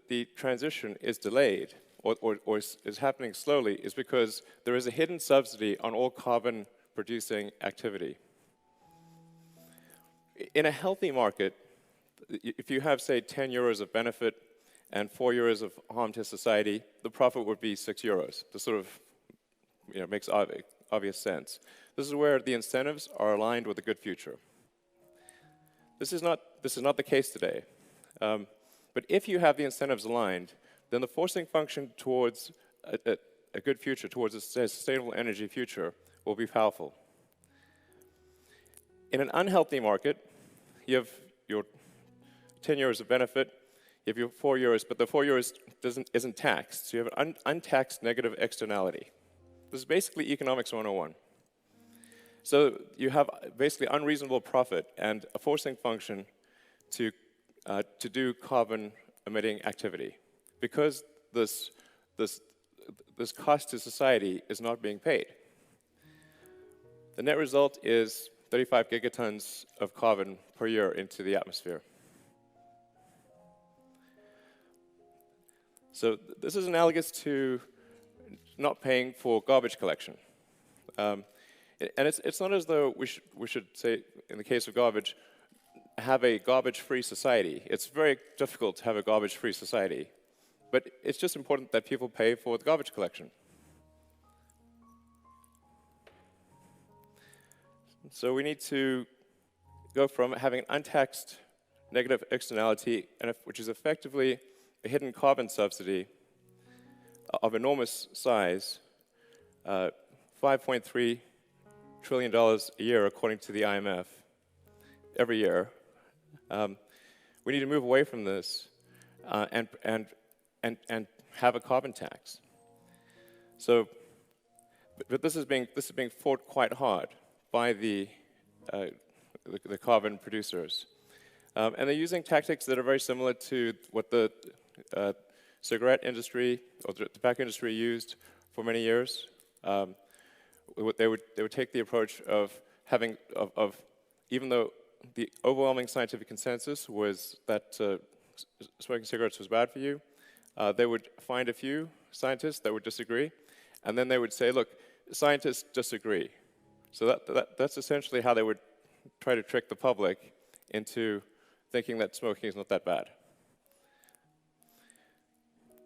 the transition is delayed or is happening slowly is because there is a hidden subsidy on all carbon-producing activity. In a healthy market, if you have, say, 10 euros of benefit and 4 euros of harm to society, the profit would be 6 euros. This sort of makes obvious sense. This is where the incentives are aligned with a good future. This is not the case today. But if you have the incentives aligned, then the forcing function towards a good future, towards a sustainable energy future, will be powerful. In an unhealthy market, you have your 10 euros of benefit, you have your 4 euros, but the 4 euros isn't taxed. So you have an untaxed negative externality. This is basically economics 101. So you have basically unreasonable profit and a forcing function to do carbon-emitting activity, because this cost to society is not being paid. The net result is 35 gigatons of carbon per year into the atmosphere. So this is analogous to not paying for garbage collection. And it's not as though we should say, in the case of garbage, have a garbage-free society. It's very difficult to have a garbage-free society. But it's just important that people pay for the garbage collection. So we need to go from having an untaxed negative externality, which is effectively a hidden carbon subsidy of enormous size, $5.3 trillion a year, according to the IMF, every year. We need to move away from this and have a carbon tax. So, but this is being fought quite hard by the carbon producers, and they're using tactics that are very similar to what the cigarette industry or the tobacco industry used for many years. They would take the approach of even though the overwhelming scientific consensus was that smoking cigarettes was bad for you, they would find a few scientists that would disagree, and then they would say, look, scientists disagree. So that's essentially how they would try to trick the public into thinking that smoking is not that bad.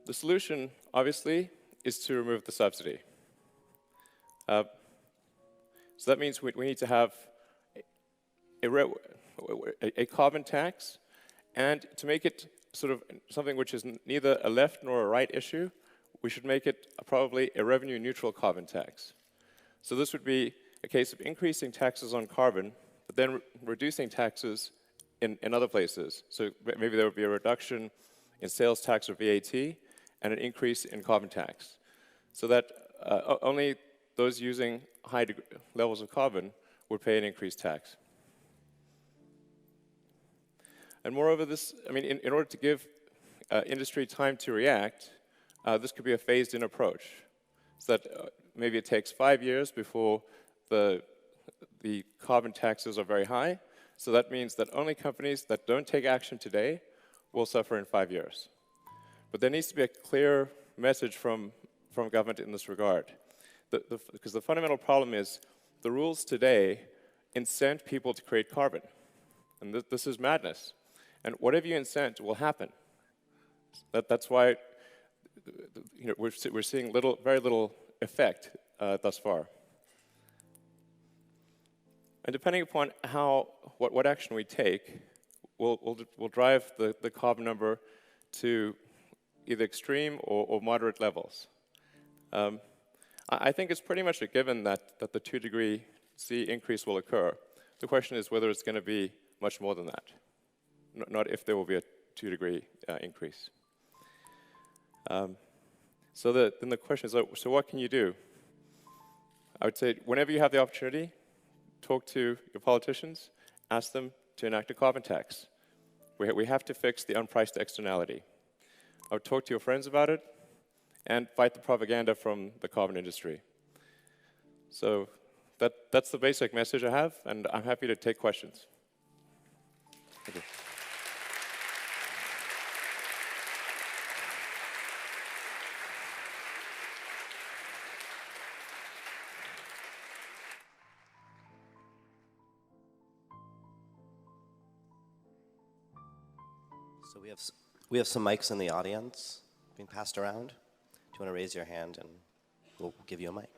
The solution, obviously, is to remove the subsidy. So that means we need to have a carbon tax, and to make it sort of something which is neither a left nor a right issue, we should make it probably a revenue-neutral carbon tax. So this would be a case of increasing taxes on carbon, but then reducing taxes in other places. So maybe there would be a reduction in sales tax or VAT, and an increase in carbon tax, so that only those using high levels of carbon would pay an increased tax. And moreover, this, I mean, in order to give industry time to react, this could be a phased-in approach, so that maybe it takes 5 years before the carbon taxes are very high. So that means that only companies that don't take action today will suffer in 5 years. But there needs to be a clear message from government in this regard. Because the fundamental problem is the rules today incent people to create carbon. And this is madness. And whatever you incent will happen. That's why we're seeing very little effect thus far. And depending upon what action we take, will drive the carbon number to either extreme or moderate levels. I think it's pretty much a given that the 2-degree C increase will occur. The question is whether it's going to be much more than that, not if there will be a 2-degree increase. So then the question is, so what can you do? I would say whenever you have the opportunity, talk to your politicians, ask them to enact a carbon tax. We have to fix the unpriced externality. I would talk to your friends about it and fight the propaganda from the carbon industry. So that's the basic message I have, and I'm happy to take questions. Thank you. So we have some mics in the audience being passed around. Do you want to raise your hand and we'll give you a mic?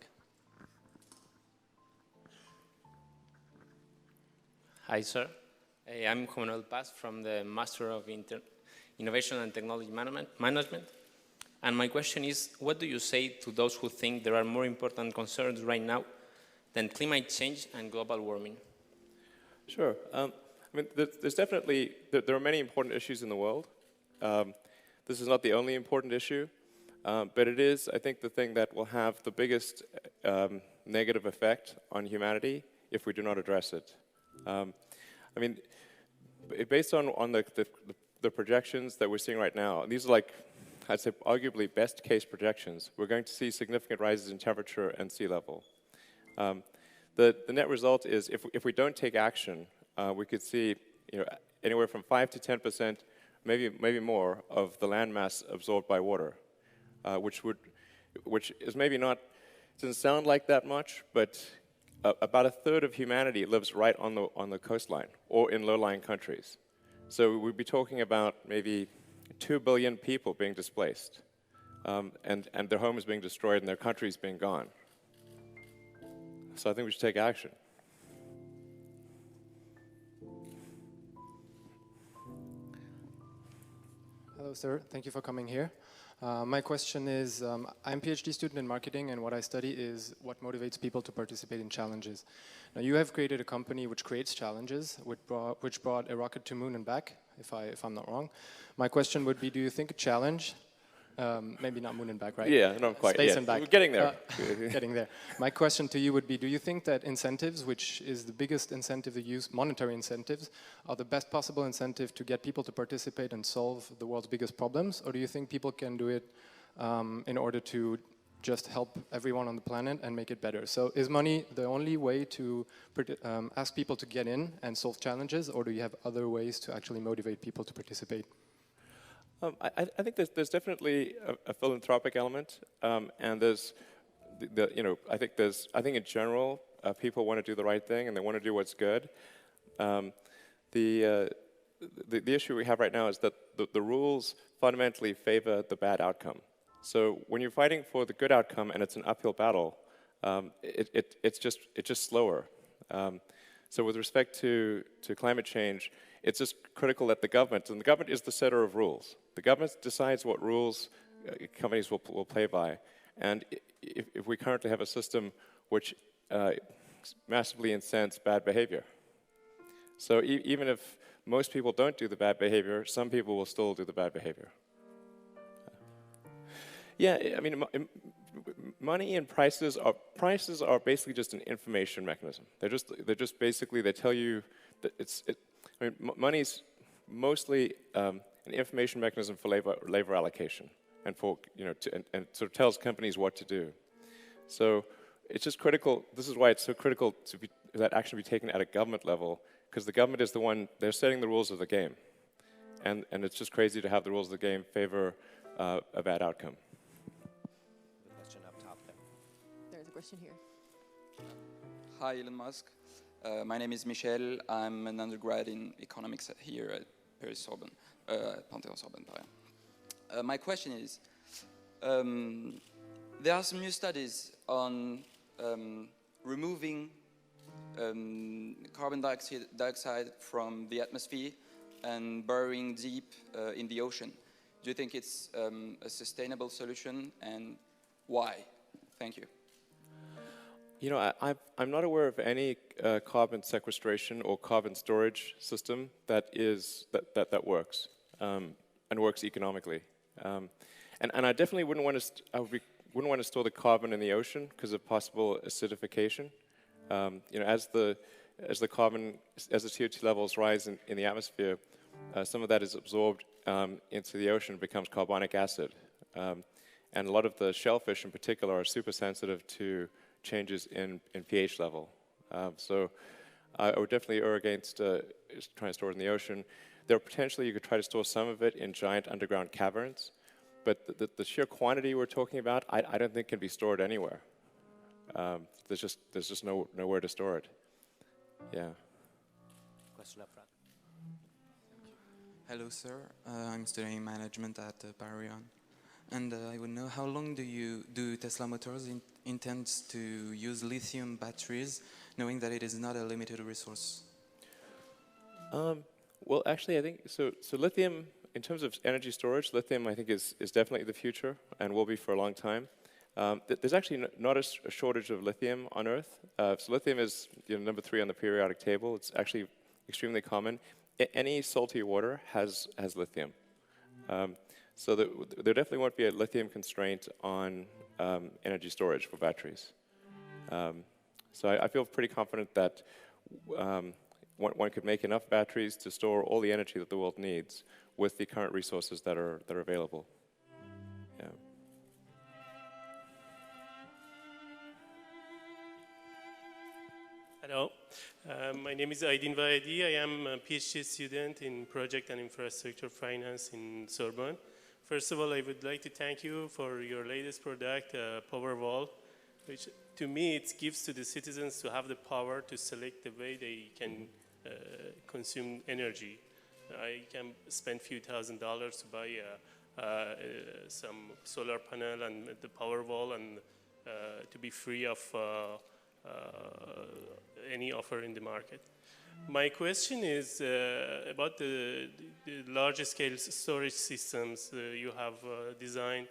Hi, sir. I'm Juan Manuel Paz from the Master of Innovation and Technology Management. And my question is, what do you say to those who think there are more important concerns right now than climate change and global warming? Sure. I mean, there's definitely, there are many important issues in the world. This is not the only important issue, but it is, I think, the thing that will have the biggest negative effect on humanity if we do not address it. I mean, based on the projections that we're seeing right now, these are like, I'd say, arguably best case projections. We're going to see significant rises in temperature and sea level. The net result is, if we don't take action, we could see, anywhere from 5 to 10%, maybe more, of the land mass absorbed by water, which is maybe not, doesn't sound like that much, but about a third of humanity lives right on the coastline or in low-lying countries. So we'd be talking about maybe 2 billion people being displaced, and their homes being destroyed and their countries being gone. So I think we should take action. Hello, sir. Thank you for coming here. My question is, I'm a PhD student in marketing, and what I study is what motivates people to participate in challenges. Now, you have created a company which creates challenges, which brought a rocket to moon and back, if I'm not wrong. My question would be, do you think a challenge, maybe not moon and back, right? Yeah, not quite. Space yeah. and back. We're getting there. Getting there. My question to you would be, do you think that incentives, which is the biggest incentive to use, monetary incentives, are the best possible incentive to get people to participate and solve the world's biggest problems? Or do you think people can do it in order to just help everyone on the planet and make it better? So is money the only way to ask people to get in and solve challenges, or do you have other ways to actually motivate people to participate? I think there's definitely a philanthropic element, and there's, I think in general, people want to do the right thing and they want to do what's good. The issue we have right now is that the rules fundamentally favor the bad outcome. So when you're fighting for the good outcome and it's an uphill battle, it's just slower. So with respect to climate change, it's just critical that the government, and the government is the setter of rules. The government decides what rules companies will play by. And if we currently have a system which massively incents bad behavior. So even if most people don't do the bad behavior, some people will still do the bad behavior. Yeah, I mean, money and prices are basically just an information mechanism. They're just basically, they tell you that I mean, money's mostly an information mechanism for labor allocation, and for and sort of tells companies what to do. So it's just critical. This is why it's so critical that action be taken at a government level, because the government is the one, they're setting the rules of the game, and it's just crazy to have the rules of the game favor a bad outcome. Question up top there. There's a question here. Hi, Elon Musk. My name is Michel. I'm an undergrad in economics here at Paris-Sorbonne, Panthéon-Sorbonne, Paris. My question is, there are some new studies on removing carbon dioxide from the atmosphere and burying deep in the ocean. Do you think it's a sustainable solution, and why? Thank you. I'm not aware of any carbon sequestration or carbon storage system that works and works economically. And I definitely wouldn't want to store the carbon in the ocean because of possible acidification. As the as the CO2 levels rise in the atmosphere, some of that is absorbed into the ocean, becomes carbonic acid. And a lot of the shellfish in particular are super sensitive to changes in pH level. So I would definitely err against trying to store it in the ocean. There potentially you could try to store some of it in giant underground caverns, but the sheer quantity we're talking about, I don't think can be stored anywhere. There's just nowhere to store it. Yeah. Question up front. Hello, sir. I'm studying management at Parion, and I would know how long do Tesla Motors intend to use lithium batteries, knowing that it is not a limited resource? Well, actually, I think so. Lithium, in terms of energy storage, lithium I think is definitely the future and will be for a long time. There's actually not a shortage of lithium on Earth. So lithium is number 3 on the periodic table. It's actually extremely common. Any salty water has lithium. So there definitely won't be a lithium constraint on energy storage for batteries. So I feel pretty confident that one could make enough batteries to store all the energy that the world needs with the current resources that are available. Yeah. Hello, my name is Aydin Vahedi. I am a PhD student in Project and Infrastructure Finance in Sorbonne. First of all, I would like to thank you for your latest product, Powerwall, which to me it gives to the citizens to have the power to select the way they can consume energy. I can spend a few $1,000s to buy some solar panel and the Powerwall and to be free of any offer in the market. My question is about the large-scale storage systems you have designed.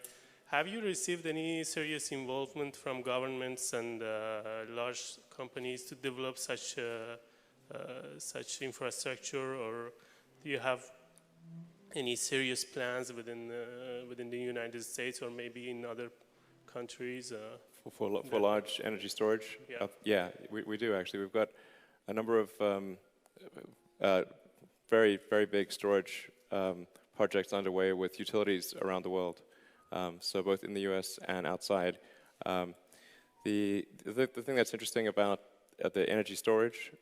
Have you received any serious involvement from governments and large companies to develop such infrastructure, or do you have any serious plans within the United States or maybe in other countries? For large energy storage? Yeah, yeah, we do actually. We've got a number of very, very big storage projects underway with utilities around the world, so both in the US and outside. The thing that's interesting about the energy storage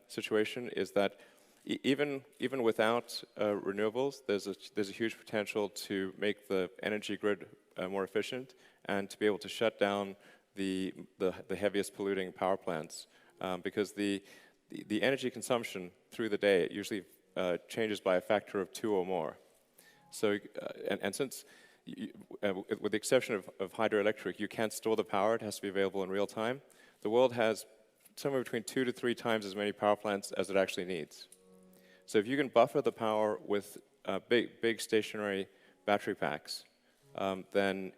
situation is that even without renewables, there's a huge potential to make the energy grid more efficient and to be able to shut down the heaviest polluting power plants, because the energy consumption through the day usually changes by a factor of 2 or more. So and since with the exception of hydroelectric, you can't store the power; it has to be available in real time. The world has somewhere between 2 to 3 times as many power plants as it actually needs. So if you can buffer the power with big stationary battery packs, then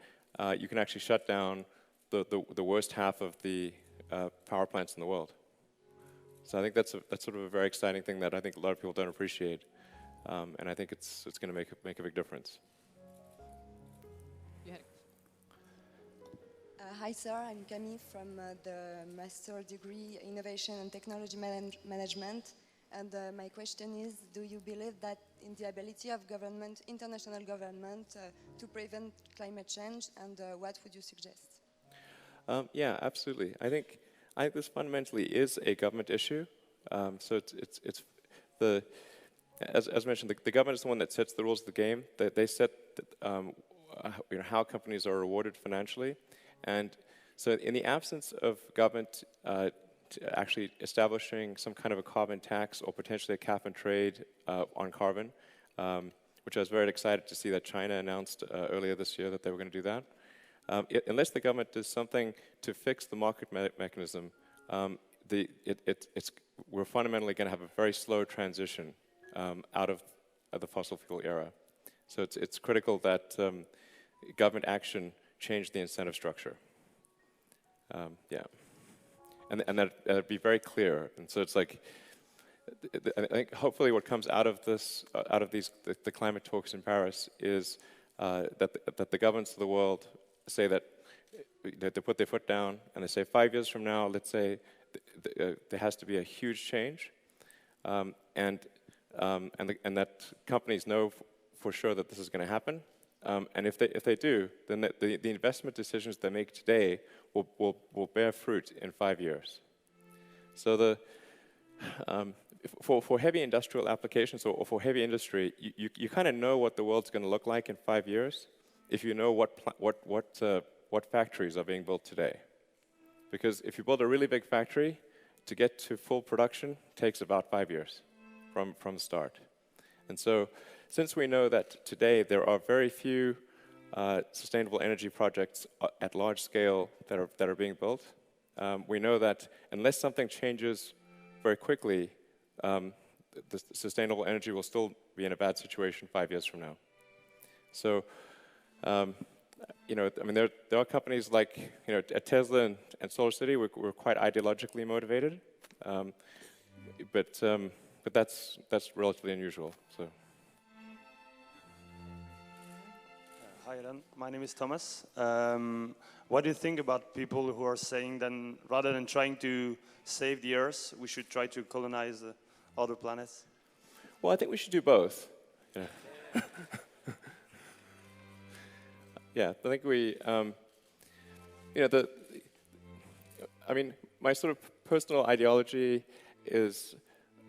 you can actually shut down the worst half of the power plants in the world. So I think that's sort of a very exciting thing that I think a lot of people don't appreciate, and I think it's going to make a big difference. Hi, sir. I'm Camille from the Master Degree Innovation and Technology Management. And my question is, do you believe that in the ability of government, international government, to prevent climate change, and what would you suggest? Yeah, absolutely. I think this fundamentally is a government issue. So it's as mentioned, the government is the one that sets the rules of the game. They set how companies are rewarded financially. And so in the absence of government actually establishing some kind of a carbon tax or potentially a cap and trade on carbon, which I was very excited to see that China announced earlier this year that they were going to do that. Unless the government does something to fix the market mechanism, we're fundamentally going to have a very slow transition out of the fossil fuel era. So it's critical that government action change the incentive structure. Yeah, and that'd be very clear. And so it's like, I think hopefully what comes out of this, the climate talks in Paris, is that the governments of the world say that they put their foot down and they say 5 years from now, let's say there has to be a huge change, and that companies know for sure that this is going to happen. And if they do, then the investment decisions they make today will bear fruit in 5 years. So for heavy industrial applications or for heavy industry, you kind of know what the world's going to look like in 5 years if you know what factories are being built today. Because if you build a really big factory, to get to full production takes about 5 years from the start. And so, since we know that today there are very few sustainable energy projects at large scale that are being built, we know that unless something changes very quickly, the sustainable energy will still be in a bad situation 5 years from now. So, you know, I mean, there are companies like, you know, at Tesla and SolarCity, we're quite ideologically motivated, but that's relatively unusual. So. Hi, Elon. My name is Thomas. What do you think about people who are saying that rather than trying to save the Earth, we should try to colonize other planets? Well, I think we should do both. Yeah. Yeah, I think we, you know, I mean, my sort of personal ideology is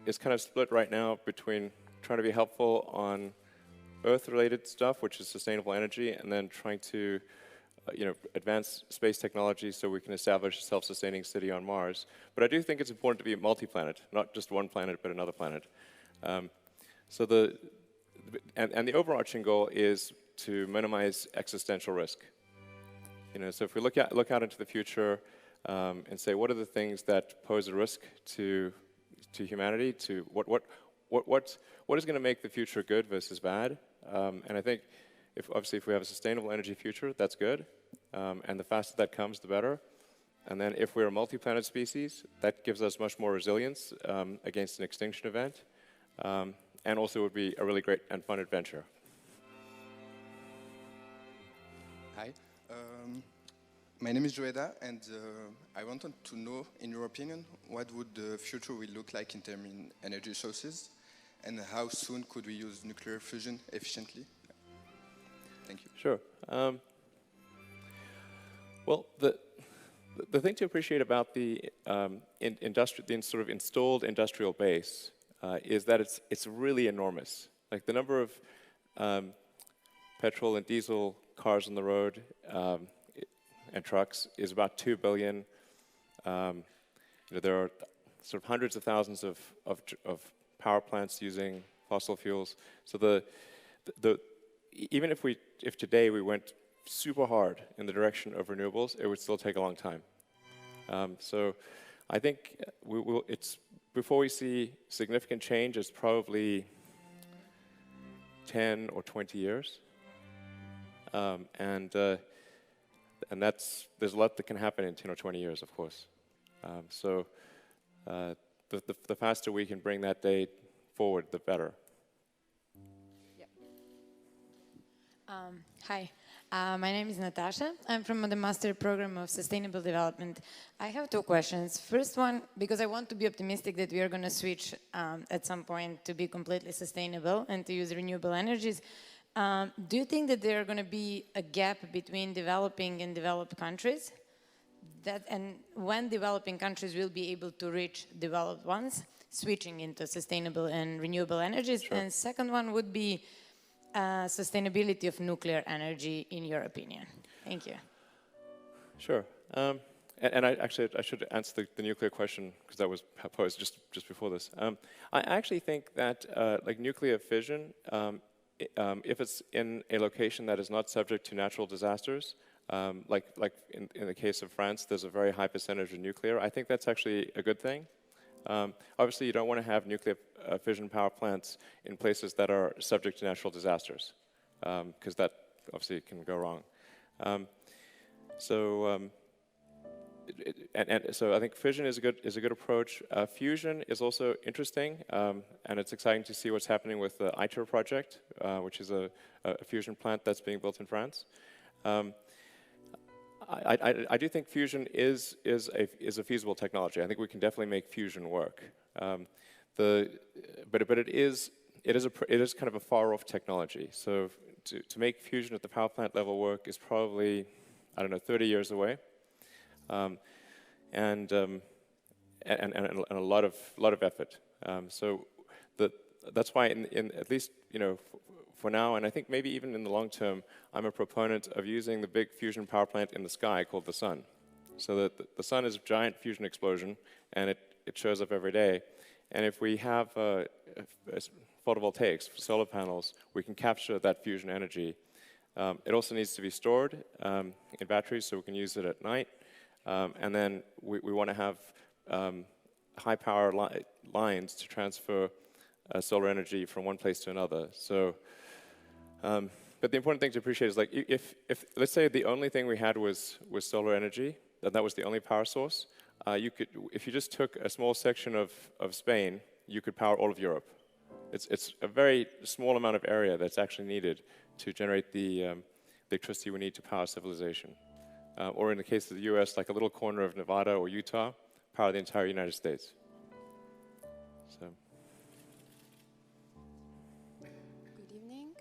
kind of split right now between trying to be helpful on Earth-related stuff, which is sustainable energy, and then trying to, you know, advance space technology so we can establish a self-sustaining city on Mars. But I do think it's important to be multi-planet, not just one planet, but another planet. So the overarching goal is to minimize existential risk. You know, so if we look out into the future and say, what are the things that pose a risk to humanity? To what is going to make the future good versus bad? And I think, obviously, if we have a sustainable energy future, that's good. And the faster that comes, the better. And then if we're a multi-planet species, that gives us much more resilience against an extinction event. And also would be a really great and fun adventure. Hi. My name is Joeda, and I wanted to know, in your opinion, what would the future will look like in terms of energy sources, and how soon could we use nuclear fusion efficiently? Thank you. Sure. Well, the thing to appreciate about the sort of installed industrial base is that it's really enormous. Like the number of petrol and diesel cars on the road and trucks is about 2 billion. You know, there are sort of hundreds of thousands of power plants using fossil fuels. So even if today we went super hard in the direction of renewables, it would still take a long time. So I think before we see significant change, it's probably 10 or 20 years. And there's a lot that can happen in 10 or 20 years, of course. So the faster we can bring that date forward, the better. Yeah. Hi, my name is Natasha. I'm from the Master Program of Sustainable Development. I have 2 questions. First one, because I want to be optimistic that we are going to switch at some point to be completely sustainable and to use renewable energies. Do you think that there are going to be a gap between developing and developed countries? And when developing countries will be able to reach developed ones, switching into sustainable and renewable energies? Sure. And second one would be sustainability of nuclear energy, in your opinion. Thank you. Sure. And I should answer the nuclear question, because that was posed just before this. I actually think that like nuclear fission, if it's in a location that is not subject to natural disasters, like in the case of France, there's a very high percentage of nuclear. I think that's actually a good thing. Obviously, you don't want to have nuclear fission power plants in places that are subject to natural disasters, because that obviously can go wrong. So I think fission is a good approach. Fusion is also interesting, and it's exciting to see what's happening with the ITER project, which is a fusion plant that's being built in France. I do think fusion is a feasible technology. I think we can definitely make fusion work. But it is kind of a far-off technology. So to make fusion at the power plant level work is probably, I don't know, 30 years away, and a lot of effort. So that's why, in at least for now, and I think maybe even in the long term, I'm a proponent of using the big fusion power plant in the sky called the sun. So that the sun is a giant fusion explosion, and it shows up every day. And if we have photovoltaics, solar panels, we can capture that fusion energy. It also needs to be stored in batteries so we can use it at night. And then we want to have high power lines to transfer solar energy from one place to another. So, but the important thing to appreciate is, like, if let's say the only thing we had was solar energy, that was the only power source, you could, if you just took a small section of Spain, you could power all of Europe. It's a very small amount of area that's actually needed to generate the electricity we need to power civilization. Or in the case of the US, like a little corner of Nevada or Utah, power the entire United States. So. Good evening.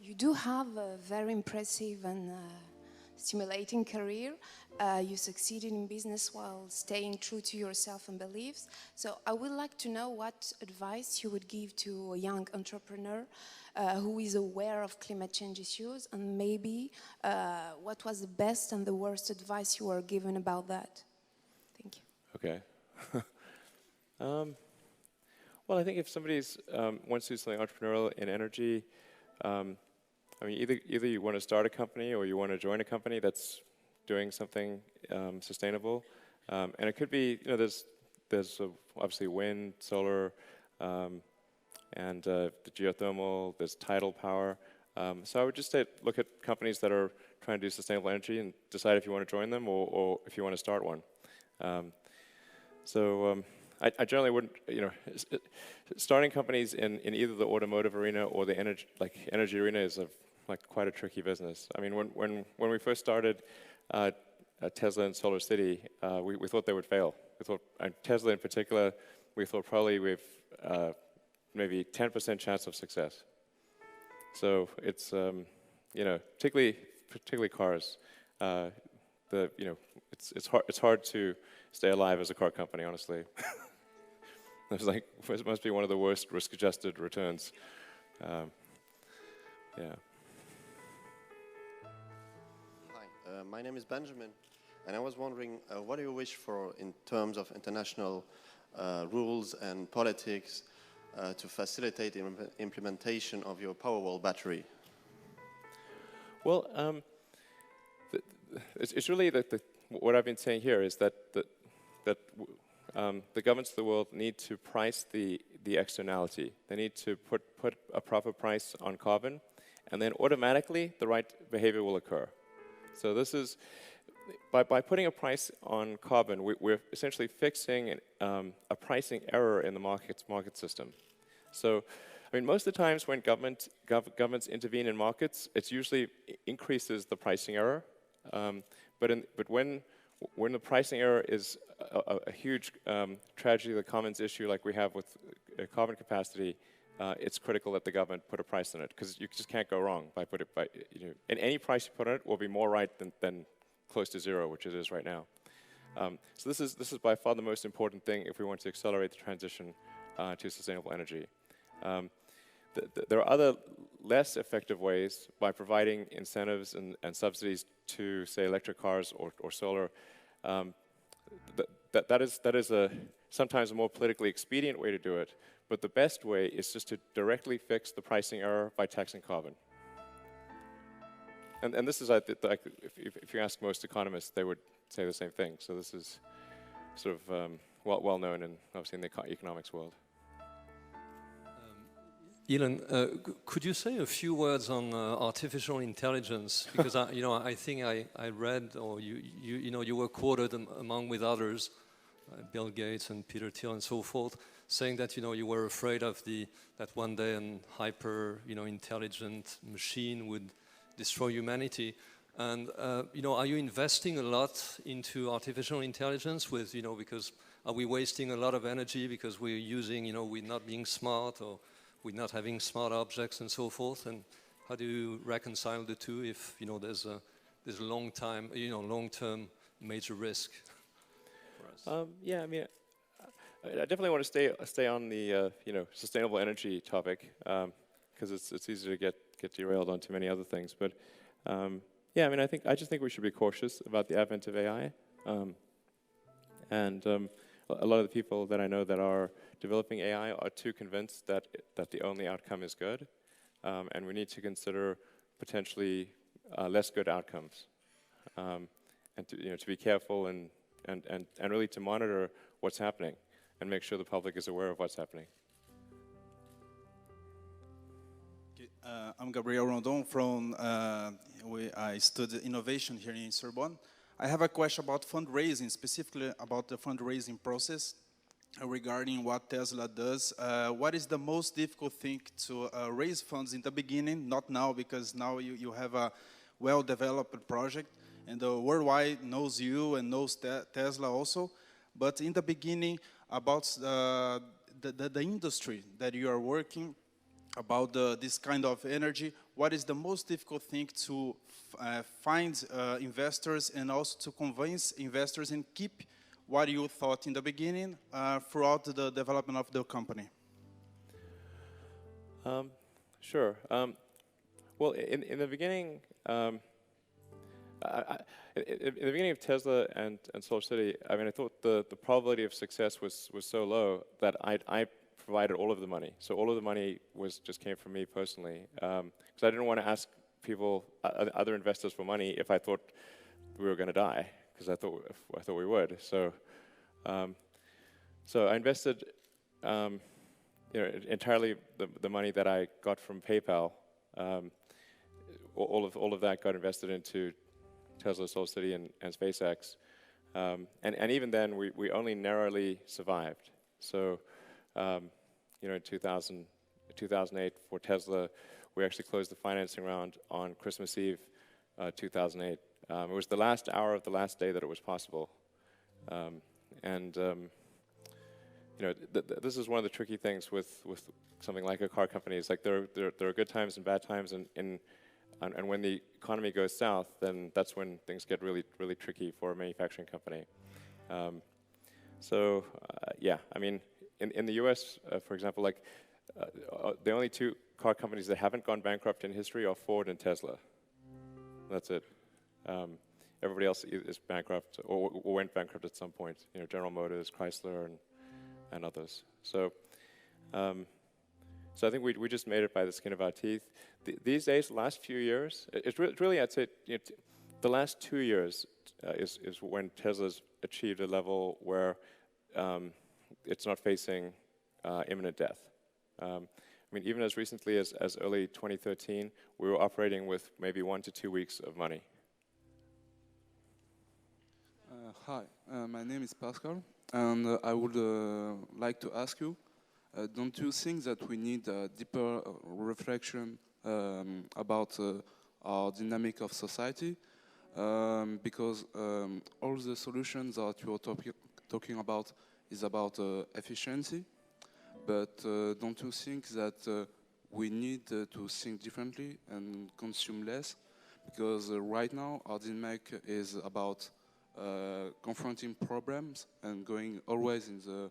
You do have a very impressive and stimulating career. You succeeded in business while staying true to yourself and beliefs. So I would like to know what advice you would give to a young entrepreneur who is aware of climate change issues, and maybe what was the best and the worst advice you were given about that? Thank you. Okay. Well, I think if somebody's wants to do something entrepreneurial in energy, I mean, either you want to start a company or you want to join a company that's doing something sustainable, and it could be, there's obviously wind, solar, and the geothermal. There's tidal power. So I would just say look at companies that are trying to do sustainable energy and decide if you want to join them or if you want to start one. I generally wouldn't, starting companies in either the automotive arena or the energy arena is quite a tricky business. I mean, when we first started Tesla and Solar City, we thought they would fail. We thought, Tesla in particular, we thought probably we've maybe 10% chance of success. So it's particularly cars. It's hard to stay alive as a car company, honestly. It must be one of the worst risk-adjusted returns. Yeah. Hi, my name is Benjamin, and I was wondering, what do you wish for in terms of international rules and politics to facilitate the implementation of your Powerwall battery? Well, it's really what I've been saying here is that the governments of the world need to price the externality. They need to put a proper price on carbon, and then automatically the right behavior will occur. So this is, by putting a price on carbon, we're essentially fixing a pricing error in the market system. So, I mean, most of the times when governments intervene in markets, it usually increases the pricing error. But when the pricing error is a huge tragedy, the commons issue like we have with carbon capacity, it's critical that the government put a price on it, because you just can't go wrong and any price you put on it will be more right than close to zero, which it is right now. So this is by far the most important thing if we want to accelerate the transition to sustainable energy. There are other less effective ways by providing incentives and subsidies to, say, electric cars or solar. That is sometimes a more politically expedient way to do it, but the best way is just to directly fix the pricing error by taxing carbon. And this is, if you ask most economists, they would say the same thing. So this is sort of well known, and obviously in the economics world. Elon, could you say a few words on artificial intelligence? Because I think I read, or you were quoted among with others, Bill Gates and Peter Thiel and so forth, saying that you were afraid of that one day an hyper intelligent machine would destroy humanity. And are you investing a lot into artificial intelligence with, because are we wasting a lot of energy because we're using, we're not being smart, or we're not having smart objects and so forth? And how do you reconcile the two if, there's a long-term major risk for us? Yeah, I mean, I definitely want to stay on the sustainable energy topic, because it's easy to get derailed on too many other things. But yeah, I mean, I just think we should be cautious about the advent of AI, and a lot of the people that I know that are developing AI are too convinced that the only outcome is good, and we need to consider potentially less good outcomes, and to be careful and really to monitor what's happening and make sure the public is aware of what's happening. I'm Gabriel Rondon from, I studied innovation here in Sorbonne. I have a question about fundraising, specifically about the fundraising process regarding what Tesla does. What is the most difficult thing to raise funds in the beginning? Not now, because now you have a well-developed project, and the worldwide knows you and knows Tesla also. But in the beginning, about the industry that you are working, about this kind of energy, what is the most difficult thing to find investors and also to convince investors and keep what you thought in the beginning throughout the development of the company? Sure. Well, in the beginning, in the beginning of Tesla and SolarCity, I mean, I thought the probability of success was so low that I provided all of the money. So all of the money just came from me personally, because I didn't want to ask people, other investors, for money if I thought we were going to die, because I thought we would. So so I invested entirely the money that I got from PayPal. All of that got invested into Tesla, SolarCity, and SpaceX, and even then we only narrowly survived. So in 2008 for Tesla, we actually closed the financing round on Christmas Eve, 2008. It was the last hour of the last day that it was possible, this is one of the tricky things with something like a car company. It's like there are good times and bad times, and when the economy goes south, then that's when things get really tricky for a manufacturing company. Yeah, I mean, in the U.S., for example, like the only two car companies that haven't gone bankrupt in history are Ford and Tesla. That's it. Everybody else is bankrupt or went bankrupt at some point. General Motors, Chrysler, and others. So I think we just made it by the skin of our teeth. These days, the last few years, it's really, I'd say, the last 2 years is when Tesla's achieved a level where it's not facing imminent death. I mean, even as recently as early 2013, we were operating with maybe 1 to 2 weeks of money. Hi, my name is Pascal, and I would like to ask you, don't you think that we need a deeper reflection about our dynamic of society? Because all the solutions that you are talking about is about efficiency, but don't you think that we need to think differently and consume less? Because right now our dynamic is about confronting problems and going always in the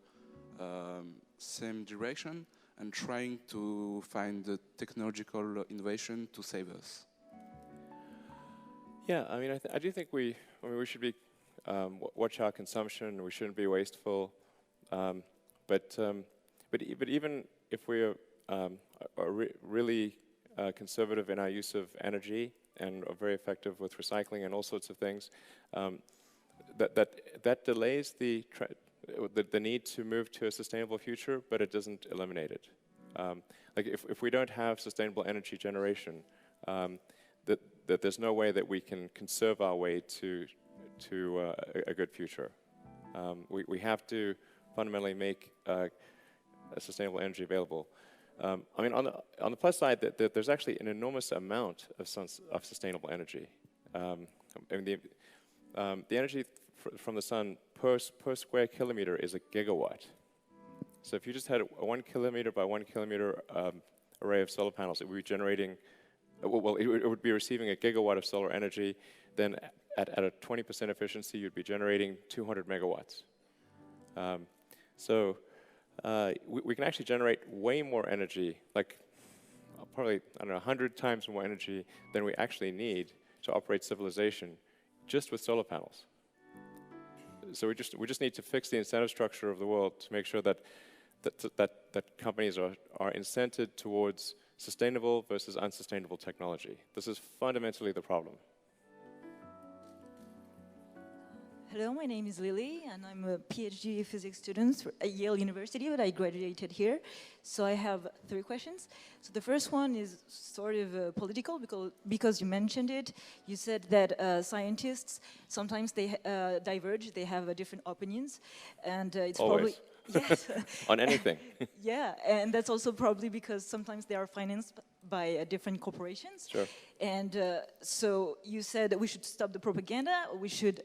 same direction and trying to find the technological innovation to save us. Yeah, I mean, I do think we should be watch our consumption. We shouldn't be wasteful, but even if we are really conservative in our use of energy and are very effective with recycling and all sorts of things, that delays the need to move to a sustainable future, but it doesn't eliminate it. Like if we don't have sustainable energy generation, that there's no way that we can conserve our way to a good future. We have to fundamentally make sustainable energy available. I mean, on the plus side, that there's actually an enormous amount of sustainable energy. I mean, the energy from the sun per square kilometer is a gigawatt. So if you just had a 1 kilometer by 1 kilometer array of solar panels, it would be generating, well, it would be receiving a gigawatt of solar energy. Then at a 20% efficiency, you'd be generating 200 megawatts. So we can actually generate way more energy, like probably, I don't know, 100 times more energy than we actually need to operate civilization just with solar panels. So we just need to fix the incentive structure of the world to make sure that companies are incented towards sustainable versus unsustainable technology. This is fundamentally the problem. Hello, my name is Lily, and I'm a PhD physics student at Yale University, but I graduated here. So I have 3 questions. So the first one is sort of political, because you mentioned it. You said that scientists, sometimes they diverge, they have different opinions, and it's Always. probably... Yes. On anything. Yeah, and that's also probably because sometimes they are financed by different corporations. Sure. And so you said that we should stop the propaganda, we should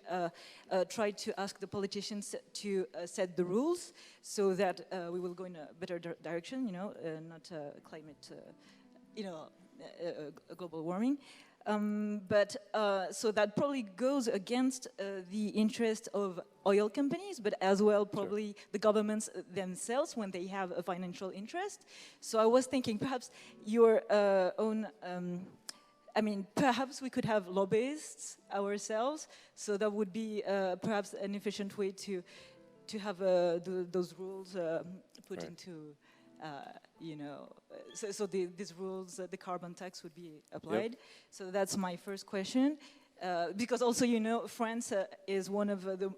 try to ask the politicians to set the rules so that we will go in a better direction, you know, not climate, you know, global warming. So that probably goes against the interest of oil companies, but as well probably the governments themselves when they have a financial interest. So I was thinking perhaps your own, I mean, perhaps we could have lobbyists ourselves, so that would be perhaps an efficient way to have those rules put into you know, so these rules, the carbon tax would be applied. Yep. So that's my first question. Because also, you know, France is one of the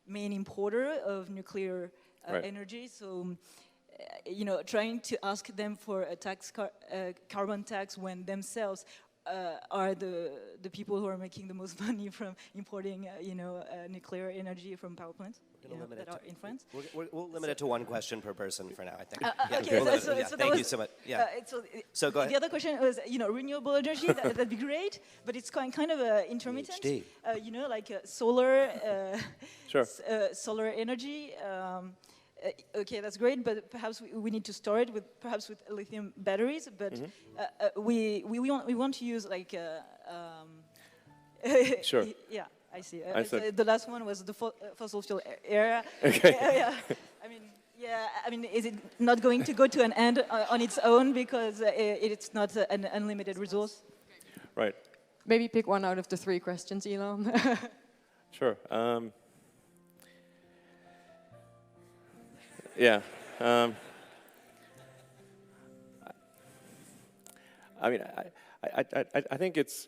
main importer of nuclear energy. So, you know, trying to ask them for a carbon tax when themselves are the people who are making the most money from importing, you know, nuclear energy from power plants. That are in France. We'll limit it to 1 question per person for now, I think. Okay, thank you so much. Yeah. So go ahead. The other question was, you know, renewable energy, that'd be great, but it's kind of intermittent. You know, like solar, solar energy. Okay, that's great, but perhaps we need to store it with lithium batteries. But we want to use like. Sure. Yeah. I see. The last one was the fossil fuel era. Okay. I mean, is it not going to go to an end on its own because it's not an unlimited resource? Right. Maybe pick one out of the 3 questions, Elon. Sure. Yeah. I mean, I think it's,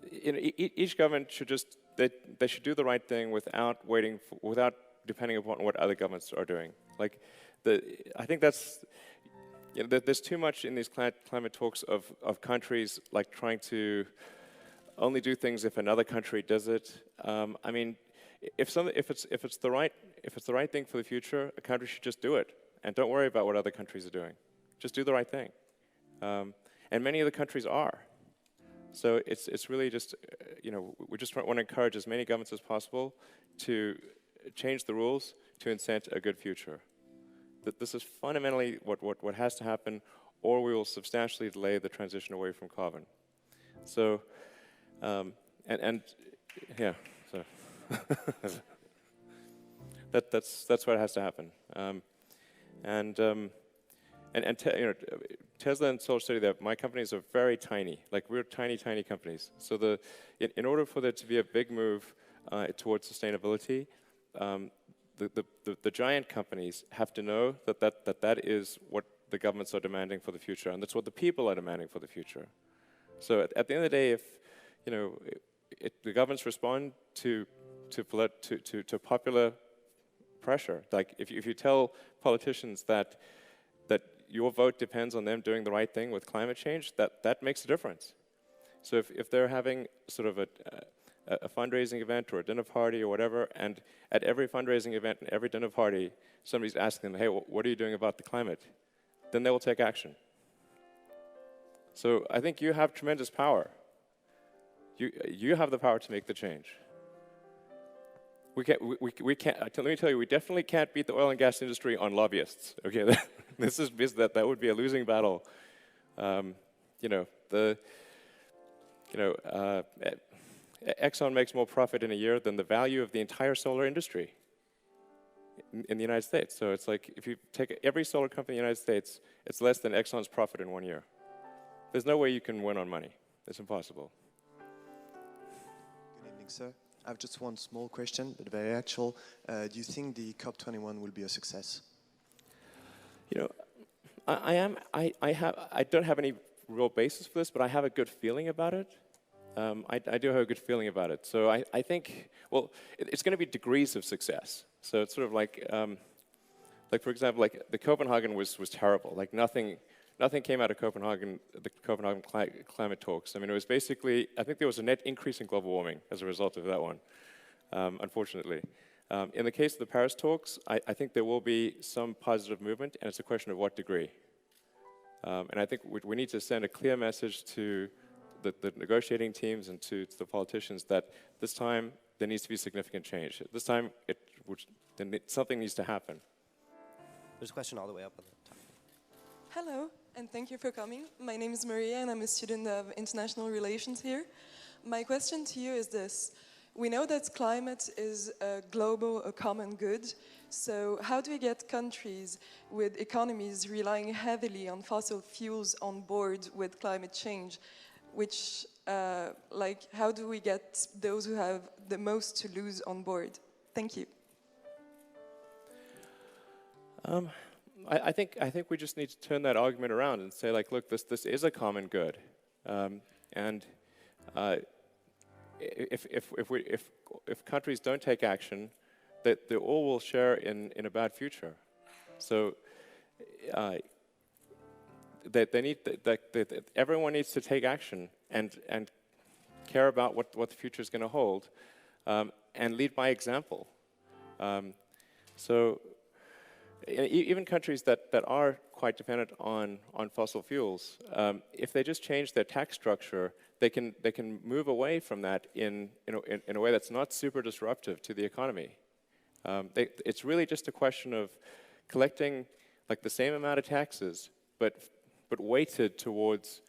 you know, each government should just. They should do the right thing without depending upon what other governments are doing. Like, I think that's, you know, there's too much in these climate talks of countries like trying to only do things if another country does it. I mean, if it's the right thing for the future, a country should just do it and don't worry about what other countries are doing. Just do the right thing, and many of the countries are. So it's really just, you know, we just want to encourage as many governments as possible to change the rules to incent a good future. That this is fundamentally what has to happen, or we will substantially delay the transition away from carbon. So, yeah, so that's what has to happen. You know, Tesla and SolarCity, my companies are very tiny. Like, we're tiny companies. So in order for there to be a big move towards sustainability, the giant companies have to know that is what the governments are demanding for the future, and that's what the people are demanding for the future. So at the end of the day, if, you know, the governments respond to popular pressure, like if you tell politicians that your vote depends on them doing the right thing with climate change, that makes a difference. So if they're having sort of a fundraising event or a dinner party or whatever, and at every fundraising event and every dinner party, somebody's asking them, hey, what are you doing about the climate? Then they will take action. So I think you have tremendous power. You have the power to make the change. We can't. Let me tell you, we definitely can't beat the oil and gas industry on lobbyists. Okay, that would be a losing battle. Exxon makes more profit in a year than the value of the entire solar industry in the United States. So it's like if you take every solar company in the United States, it's less than Exxon's profit in 1 year. There's no way you can win on money. It's impossible. Good evening, sir. I have just one small question, but very actual. Do you think the COP21 will be a success? I don't have any real basis for this, but I have a good feeling about it. I do have a good feeling about it. So I think, well, it's going to be degrees of success. So it's sort of like for example, like the Copenhagen was terrible. Like nothing came out of Copenhagen, the Copenhagen climate talks. I mean, it was basically, I think there was a net increase in global warming as a result of that one, unfortunately. In the case of the Paris talks, I think there will be some positive movement, and it's a question of what degree. And I think we need to send a clear message to the negotiating teams and to the politicians that this time there needs to be significant change. This time, something needs to happen. There's a question all the way up on the top. Hello, and thank you for coming. My name is Maria, and I'm a student of international relations here. My question to you is this. We know that climate is a common good. So how do we get countries with economies relying heavily on fossil fuels on board with climate change? Which, how do we get those who have the most to lose on board? Thank you. I think we just need to turn that argument around and say, like, look, this is a common good, and if countries don't take action, that they all will share in a bad future. So everyone needs to take action and care about what the future is going to hold, and lead by example. So even countries that are quite dependent on fossil fuels, if they just change their tax structure, they can move away from that in a way that's not super disruptive to the economy. It's really just a question of collecting like the same amount of taxes, but weighted towards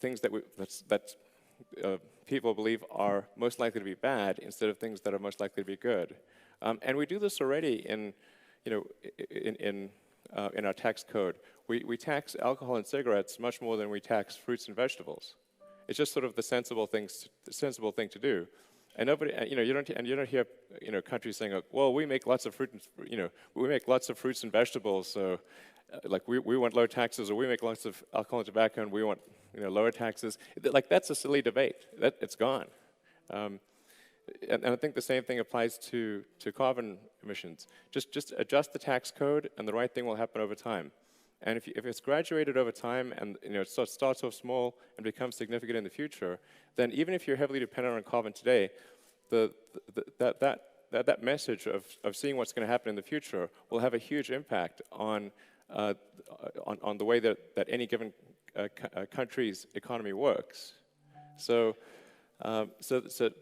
things that people believe are most likely to be bad instead of things that are most likely to be good. And we do this already in our tax code. We tax alcohol and cigarettes much more than we tax fruits and vegetables. It's just sort of the sensible thing to do. And nobody, you don't hear, countries saying, well, we make lots of fruit, we make lots of fruits and vegetables, so like we want low taxes, or we make lots of alcohol and tobacco, and we want lower taxes. Like that's a silly debate. It's gone. And I think the same thing applies to carbon emissions. Just adjust the tax code, and the right thing will happen over time. And if it's graduated over time, and it starts off small and becomes significant in the future, then even if you're heavily dependent on carbon today, that message of seeing what's going to happen in the future will have a huge impact on the way that any given country's economy works. So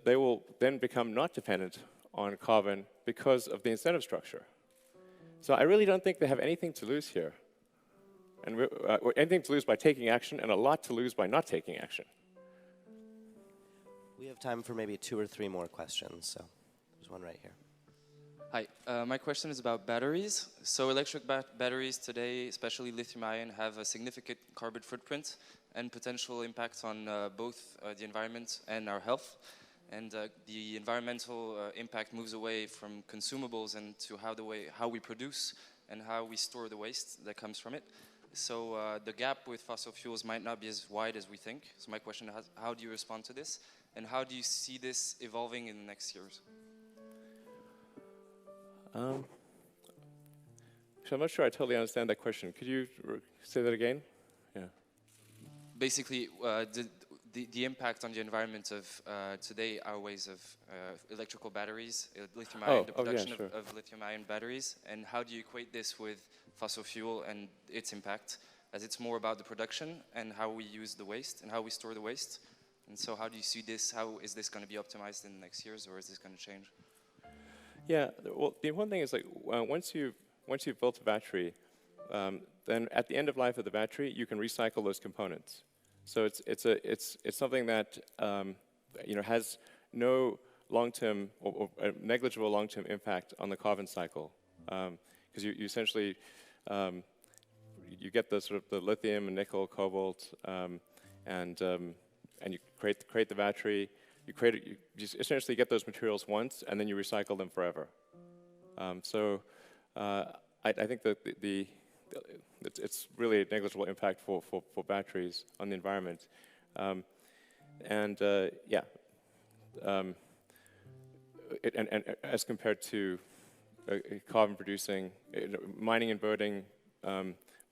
they will then become not dependent on carbon because of the incentive structure. So I really don't think they have anything to lose here. And anything to lose by taking action, and a lot to lose by not taking action. We have time for maybe 2 or 3 more questions, so there's one right here. Hi, my question is about batteries. So electric batteries today, especially lithium-ion, have a significant carbon footprint and potential impacts on both the environment and our health. And the environmental impact moves away from consumables and to how we produce and how we store the waste that comes from it. So the gap with fossil fuels might not be as wide as we think. So my question is, how do you respond to this? And how do you see this evolving in the next years? So I'm not sure I totally understand that question. Could you say that again? Yeah. Basically, the impact on the environment of today are ways of electrical batteries, lithium-ion, the production of lithium-ion batteries, and how do you equate this with fossil fuel and its impact, as it's more about the production and how we use the waste and how we store the waste, And so how do you see this? How is this going to be optimized in the next years, or is this going to change? Yeah, well, the important thing is like once you've built a battery, then at the end of life of the battery, you can recycle those components. So it's something that has no long-term or negligible long-term impact on the carbon cycle, because you essentially you get the sort of the lithium and nickel, cobalt, and you create the battery. You just essentially get those materials once, and then you recycle them forever. I think that it's really a negligible impact for batteries on the environment, and as compared to carbon producing, mining and burning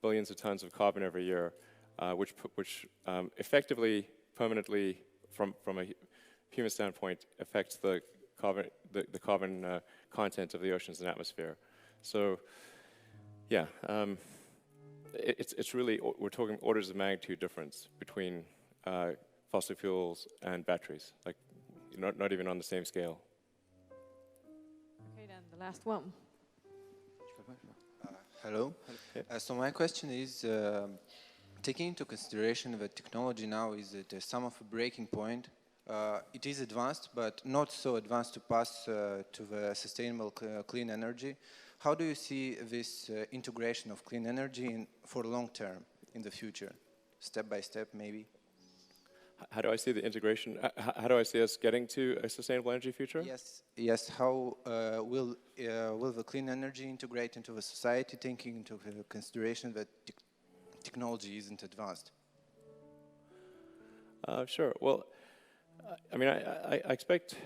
billions of tons of carbon every year, which effectively, permanently, from a human standpoint, affects the carbon content of the oceans and atmosphere. So, yeah, it's really, we're talking orders of magnitude difference between fossil fuels and batteries, like not even on the same scale. Okay, then the last one. Hello. So my question is, taking into consideration that technology now is at some of a breaking point, it is advanced, but not so advanced to pass to the sustainable clean energy. How do you see this integration of clean energy for long term in the future, step by step maybe? How do I see the integration? How do I see us getting to a sustainable energy future? Yes. How will the clean energy integrate into the society, taking into consideration that technology isn't advanced? Sure. Well, I mean, I expect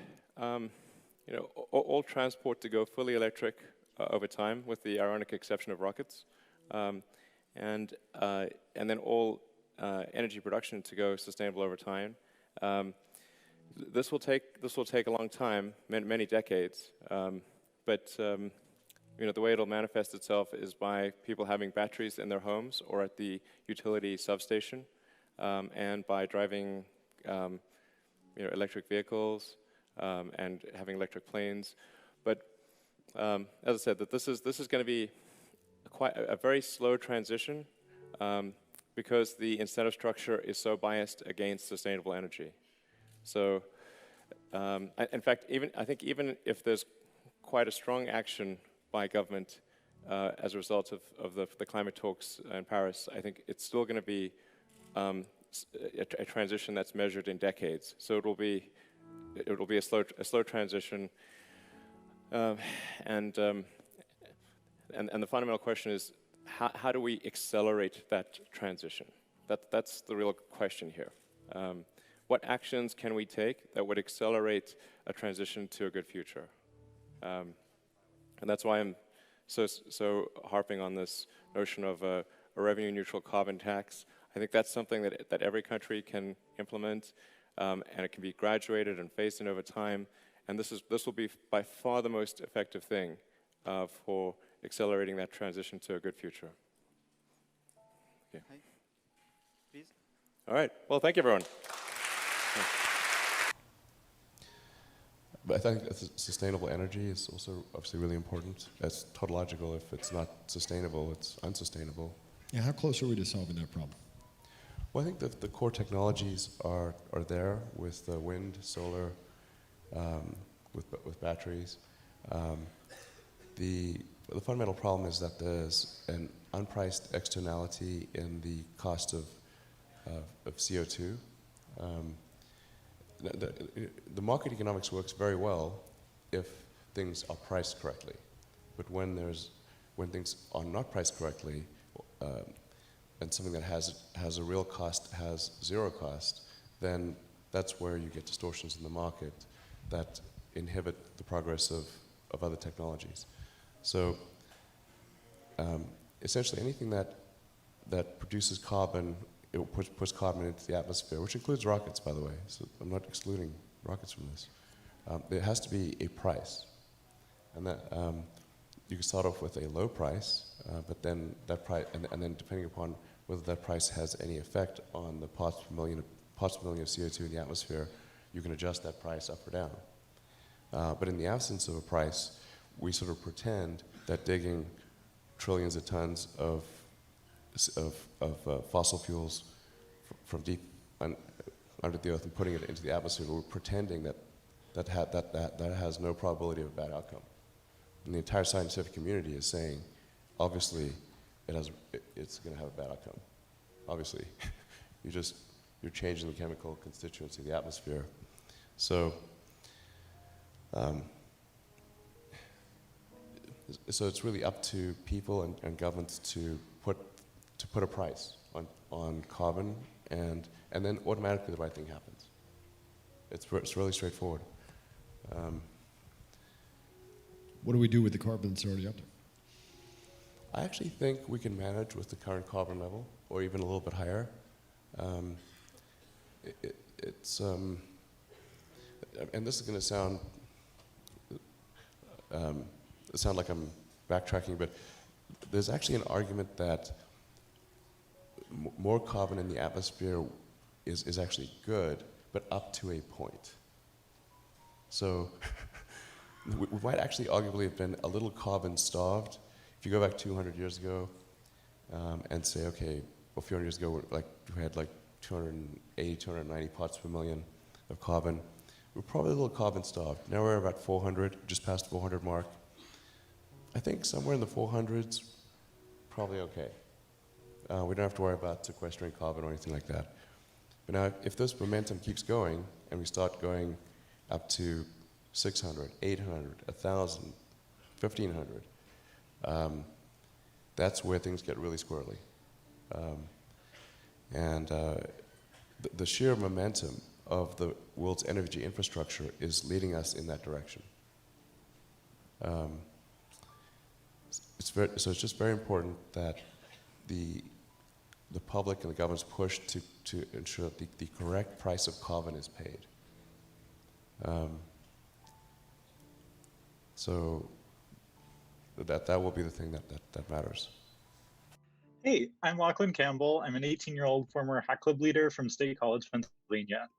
all transport to go fully electric over time, with the ironic exception of rockets, and then all energy production to go sustainable over time. This will take a long time, many decades, but the way it'll manifest itself is by people having batteries in their homes or at the utility substation, and by driving electric vehicles and having electric planes. But as I said, that this is going to be quite a very slow transition, because the incentive structure is so biased against sustainable energy. So, in fact, I think even if there's quite a strong action by government as a result of the climate talks in Paris, I think it's still going to be a transition that's measured in decades. So it will be a slow transition, and the fundamental question is, how do we accelerate that transition? That's the real question here. What actions can we take that would accelerate a transition to a good future? And that's why I'm so harping on this notion of a revenue-neutral carbon tax. I think that's something that every country can implement, and it can be graduated and phased in over time. And this will be by far the most effective thing for accelerating that transition to a good future. Okay. Hi. Please. All right. Well, thank you, everyone. But I think sustainable energy is also obviously really important. It's tautological. If it's not sustainable, it's unsustainable. Yeah, how close are we to solving that problem? Well, I think that the core technologies are there with wind, solar, with batteries. The fundamental problem is that there's an unpriced externality in the cost of CO2. The market economics works very well if things are priced correctly, but when things are not priced correctly, and something that has a real cost has zero cost, then that's where you get distortions in the market that inhibit the progress of other technologies. So essentially anything that produces carbon, it puts carbon into the atmosphere, which includes rockets, by the way. So I'm not excluding rockets from this. There has to be a price, and that you can start off with a low price, but then that price, and then depending upon whether that price has any effect on the parts per million parts per million of CO2 in the atmosphere, you can adjust that price up or down. But in the absence of a price, we sort of pretend that digging trillions of tons of fossil fuels from deep under the earth and putting it into the atmosphere, we're pretending that has no probability of a bad outcome. And the entire scientific community is saying, obviously, it's going to have a bad outcome. Obviously, you're changing the chemical constituency of the atmosphere. So, so it's really up to people and governments to put a price on carbon, and then automatically the right thing happens. It's really straightforward. What do we do with the carbon that's already up there? I actually think we can manage with the current carbon level, or even a little bit higher. And this is going to sound like I'm backtracking, but there's actually an argument that more carbon in the atmosphere is actually good, but up to a point. So we might actually arguably have been a little carbon starved. If you go back 200 years ago and say, okay, well, a few hundred years ago, we had like 280, 290 parts per million of carbon. We're probably a little carbon starved. Now we're about 400, just past the 400 mark. I think somewhere in the 400s, probably okay. We don't have to worry about sequestering carbon or anything like that. But now, if this momentum keeps going, and we start going up to 600, 800, 1,000, 1,500, that's where things get really squirrely. The sheer momentum of the world's energy infrastructure is leading us in that direction. So it's just very important that the public and the governments push to ensure that the correct price of carbon is paid. So that will be the thing that matters. Hey, I'm Lachlan Campbell. I'm an 18-year-old former Hack Club leader from State College, Pennsylvania.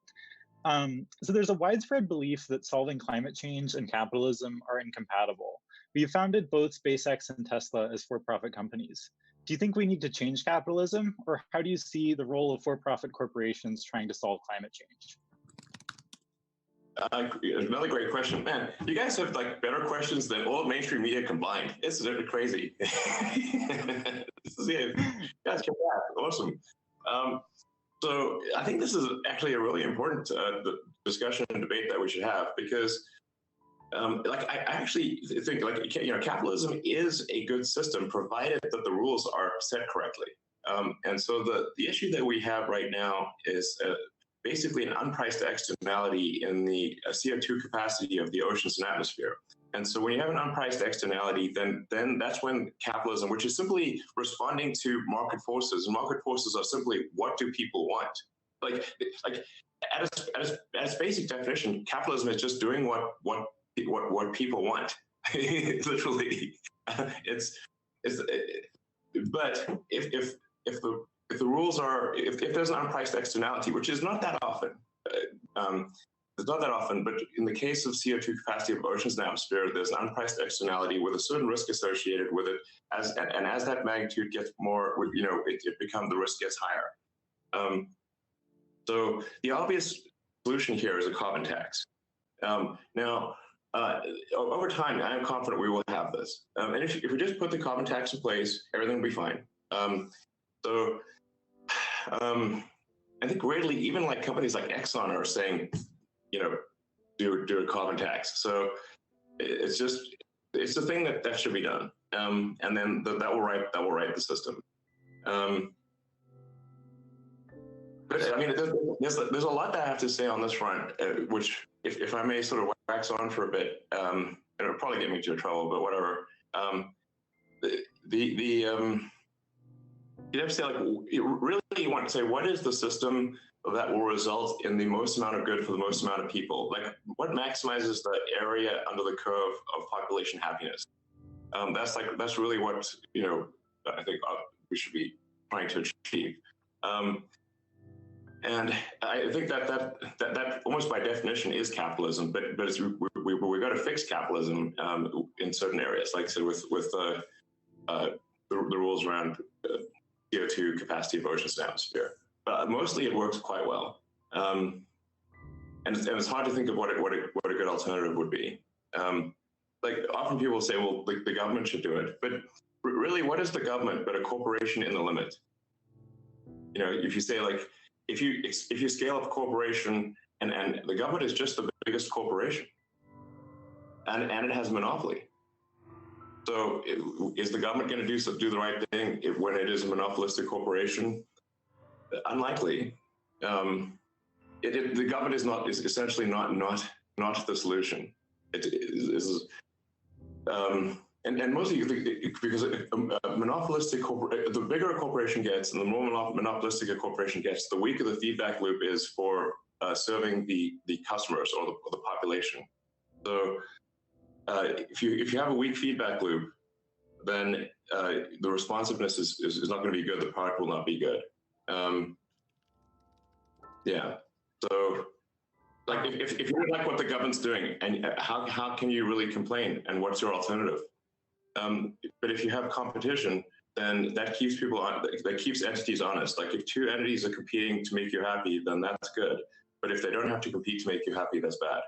So there's a widespread belief that solving climate change and capitalism are incompatible. We founded both SpaceX and Tesla as for-profit companies. Do you think we need to change capitalism, or how do you see the role of for-profit corporations trying to solve climate change? Another great question. Man, you guys have like better questions than all mainstream media combined. It's crazy. This is it. Guys, come back. Awesome. So I think this is actually a really important discussion and debate that we should have, because I actually think capitalism is a good system provided that the rules are set correctly. And so the issue that we have right now is basically an unpriced externality in the CO2 capacity of the oceans and atmosphere. And so when you have an unpriced externality, then that's when capitalism, which is simply responding to market forces, and market forces are simply, what do people want? Like at its basic definition, capitalism is just doing what people want. Literally, but if the rules are, if there's an unpriced externality, which is not that often, it's not that often, but in the case of CO2 capacity of oceans and atmosphere, there's an unpriced externality with a certain risk associated with it. As that magnitude gets more, the risk gets higher. So the obvious solution here is a carbon tax. Now, over time, I am confident we will have this. And if we just put the carbon tax in place, everything will be fine. I think greatly, even like companies like Exxon are saying, do a carbon tax. So it's the thing that should be done. And then that will write the system. But I mean, there's a lot that I have to say on this front, which if I may sort of wax on for a bit, and it'll probably get me into trouble, but whatever. You have to say, you want to say, what is the system that will result in the most amount of good for the most amount of people? Like, what maximizes the area under the curve of population happiness? That's really what I think we should be trying to achieve. And I think that almost by definition is capitalism, but we've got to fix capitalism in certain areas, like I said, with the rules around CO2 capacity of oceans and atmosphere. But mostly it works quite well. And it's hard to think of what a good alternative would be. Like often people say, well, the government should do it, but really, what is the government but a corporation in the limit? You know, if you say like, if you scale up a corporation and the government is just the biggest corporation, and it has a monopoly. So is the government going to do the right thing when it is a monopolistic corporation? Unlikely. The government is essentially not the solution. It is, and mostly because a monopolistic the bigger a corporation gets and the more monopolistic a corporation gets, the weaker the feedback loop is for serving the customers or the population. So if you have a weak feedback loop, then the responsiveness is not going to be good. The product will not be good. Yeah. So, like, if you don't like what the government's doing, and how can you really complain? And what's your alternative? But if you have competition, then that keeps people on. That keeps entities honest. Like, if two entities are competing to make you happy, then that's good. But if they don't have to compete to make you happy, that's bad.